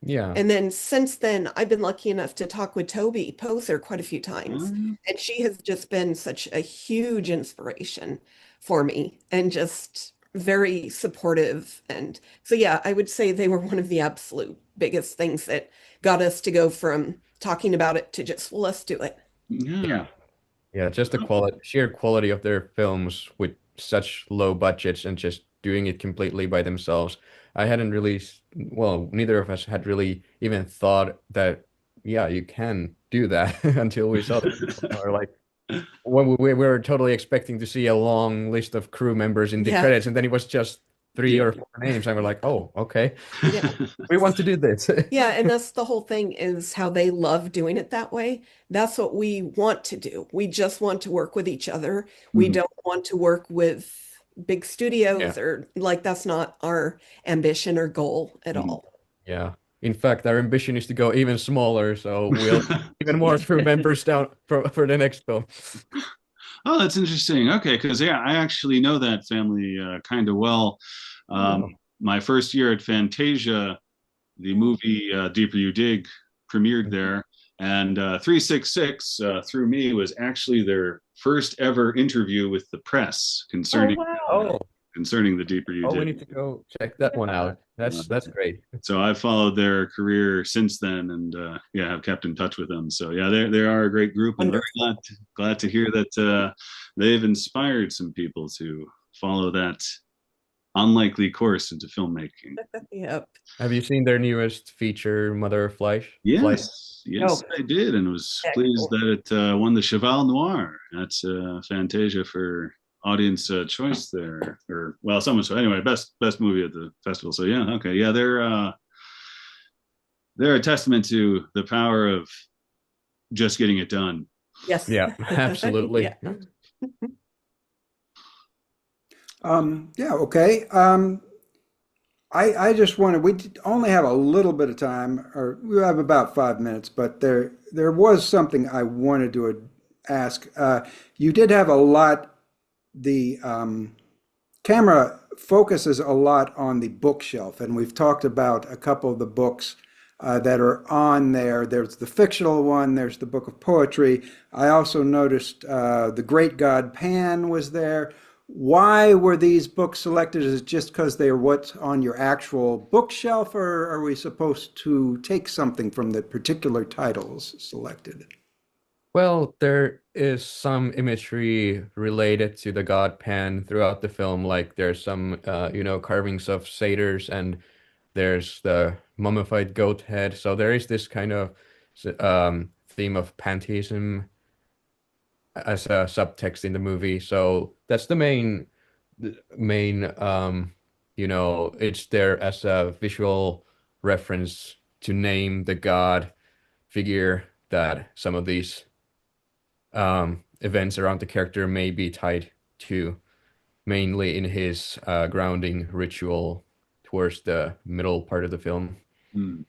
Yeah. And then since then, I've been lucky enough to talk with Toby Poser quite a few times. And she has just been such a huge inspiration for me and just very supportive. And so, yeah, I would say they were one of the absolute biggest things that got us to go from talking about it to just, well, let's do it. yeah. Yeah, just the sheer quality of their films with such low budgets and just doing it completely by themselves. I hadn't really, well, neither of us had really even thought that, yeah, you can do that until we saw it. Or like, when we were totally expecting to see a long list of crew members in the credits, and then it was just 3 or 4 names. And we're like, oh, okay, we want to do this. Yeah, and that's the whole thing is how they love doing it that way. That's what we want to do. We just want to work with each other. We don't want to work with big studios or like that's not our ambition or goal at all. Yeah. In fact, our ambition is to go even smaller, so we'll even more crew members down for the next film. Oh, that's interesting. Okay, because yeah, I actually know that family kind of well. Oh. My first year at Fantasia, the movie Deeper You Dig premiered there, and 366 through me was actually their first ever interview with the press Oh wow! concerning the Deeper You Oh, we Dig. need to go check that one out. That's great. So I've followed their career since then, and yeah, have kept in touch with them. So yeah, they are a great group, and very glad to hear that they've inspired some people to follow that unlikely course into filmmaking. Yep. Have you seen their newest feature, Mother of Flight? Yes, I did, and was pleased that it won the Cheval Noir. That's Fantasia for audience choice there, or well, someone. So anyway, best movie at the festival. So yeah, okay, yeah, they're a testament to the power of just getting it done. Yes. Yeah, absolutely. Yeah. Yeah, okay. I just wanted, we only have a little bit of time, or we have about 5 minutes, but there was something I wanted to ask. You did have a lot, the camera focuses a lot on the bookshelf, and we've talked about a couple of the books that are on there. There's the fictional one, there's the book of poetry. I also noticed The Great God Pan was there. Why were these books selected? Is it just because they're what's on your actual bookshelf, or are we supposed to take something from the particular titles selected? Well, there is some imagery related to the god Pan throughout the film. Like there's some, carvings of satyrs, and there's the mummified goat head. So there is this kind of theme of pantheism as a subtext in the movie. So that's the main it's there as a visual reference to name the god figure that some of these events around the character may be tied to, mainly in his grounding ritual towards the middle part of the film. And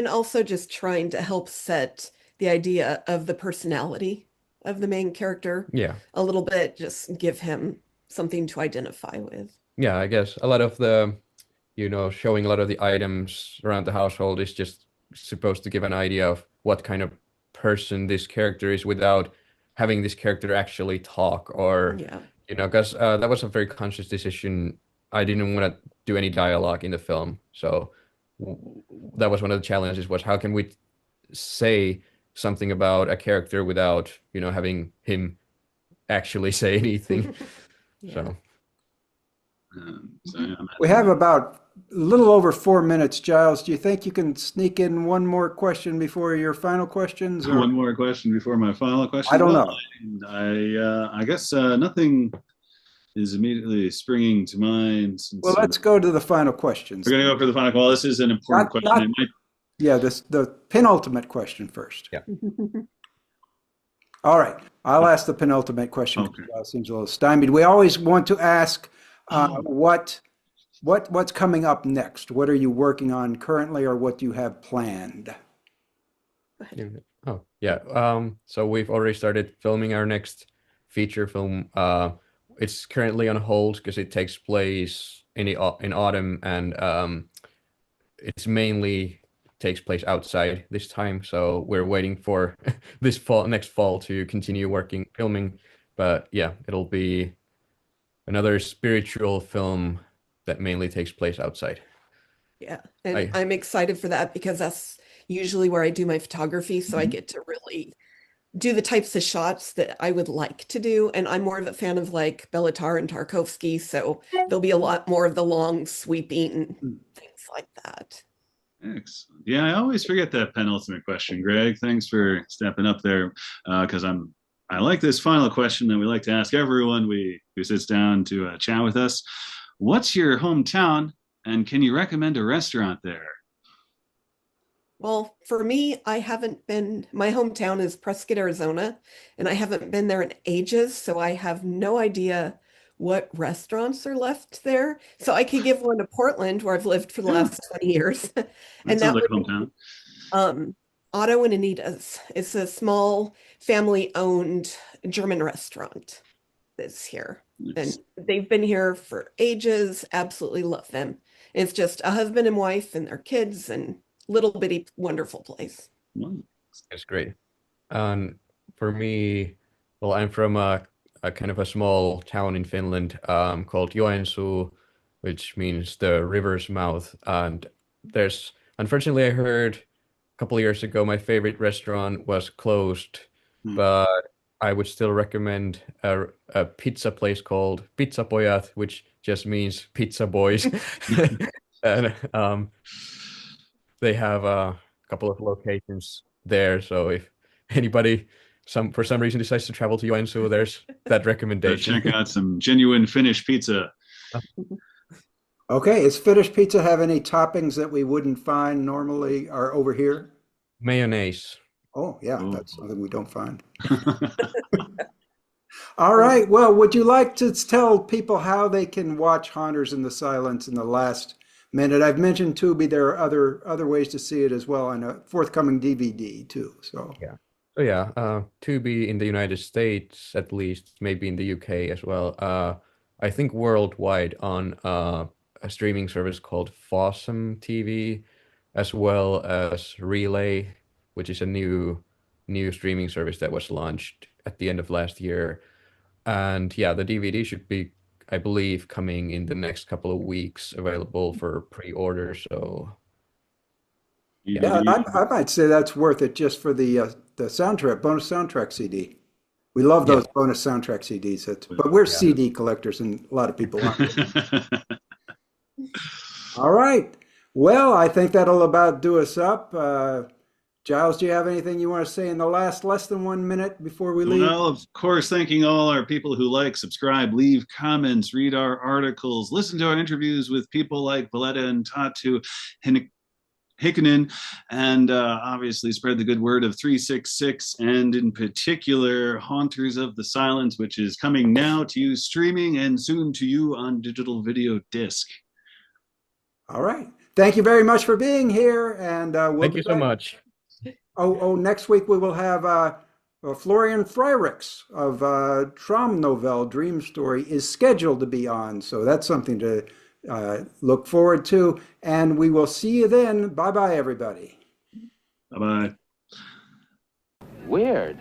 also just trying to help set the idea of the personality of the main character a little bit, just give him something to identify with. Yeah, I guess a lot of the, showing a lot of the items around the household is just supposed to give an idea of what kind of person this character is without having this character actually talk, or, because that was a very conscious decision. I didn't want to do any dialogue in the film. So that was one of the challenges, was how can we say something about a character without, having him actually say anything. So we have about a little over 4 minutes. Giles, do you think you can sneak in one more question before your final questions? Or? One more question before my final question? I don't know. I guess nothing is immediately springing to mind. Well, let's go to the final questions. We're going to go for the final. Well, this is an important question. Yeah, the penultimate question first. Yeah. All right. I'll ask the penultimate question. Okay. It seems a little stymied. We always want to ask what's coming up next. What are you working on currently, or what do you have planned? Oh, yeah. So we've already started filming our next feature film. It's currently on hold because it takes place in autumn, and it's mainly takes place outside this time. So we're waiting for next fall to continue filming. But yeah, it'll be another spiritual film that mainly takes place outside. Yeah, and I'm excited for that because that's usually where I do my photography. So I get to really do the types of shots that I would like to do. And I'm more of a fan of like Bellatar and Tarkovsky. So there'll be a lot more of the long sweeping things like that. Excellent. Yeah, I always forget that penultimate question, Greg. Thanks for stepping up there, because I like this final question that we like to ask everyone who sits down to chat with us. What's your hometown, and can you recommend a restaurant there? Well, for me, my hometown is Prescott, Arizona, and I haven't been there in ages, so I have no idea what restaurants are left there. So I could give one to Portland, where I've lived for the last 20 years. That And sounds like would hometown. Otto and Anita's. It's a small family-owned German restaurant that's here. Nice. And they've been here for ages, absolutely love them. It's just a husband and wife and their kids and little bitty wonderful place. Wow. That's great. For me, well, I'm from a kind of a small town in Finland called Joensuu, which means the river's mouth. And unfortunately, I heard a couple of years ago my favorite restaurant was closed, but I would still recommend a pizza place called Pizza Pojat, which just means pizza boys. And they have a couple of locations there. So if anybody for some reason decides to travel to Joensuu, there's that recommendation. Check out some genuine Finnish pizza. Okay, does Finnish pizza have any toppings that we wouldn't find normally or over here? Mayonnaise. Oh, yeah, that's something we don't find. All right. Well, would you like to tell people how they can watch Haunters in the Silence in the last minute? I've mentioned Tubi. There are other ways to see it as well, and a forthcoming DVD too. So yeah. So yeah, Tubi in the United States, at least, maybe in the UK as well. I think worldwide on a streaming service called Haughm TV, as well as Relay, which is a new streaming service that was launched at the end of last year. And yeah, the DVD should be, I believe, coming in the next couple of weeks, available for pre-order. So yeah, I might say that's worth it just for the soundtrack, bonus soundtrack CD. We love those bonus soundtrack CDs. But we're CD collectors, and a lot of people aren't. All right. Well, I think that'll about do us up. Giles, do you have anything you want to say in the less than 1 minute before we leave? Well, of course, thanking all our people who like, subscribe, leave comments, read our articles, listen to our interviews with people like Veleda and Tatu Heikkinen, and obviously spread the good word of 366, and in particular, Haunters of the Silence, which is coming now to you streaming and soon to you on digital video disc. All right. Thank you very much for being here, and thank you so much. Next week we will have Florian Freirichs of Traum Novelle Dream Story is scheduled to be on, so that's something to look forward to, and we will see you then. Bye-bye, everybody. Bye-bye. Weird.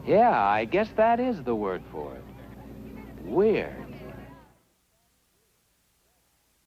Yeah, I guess that is the word for it. Weird.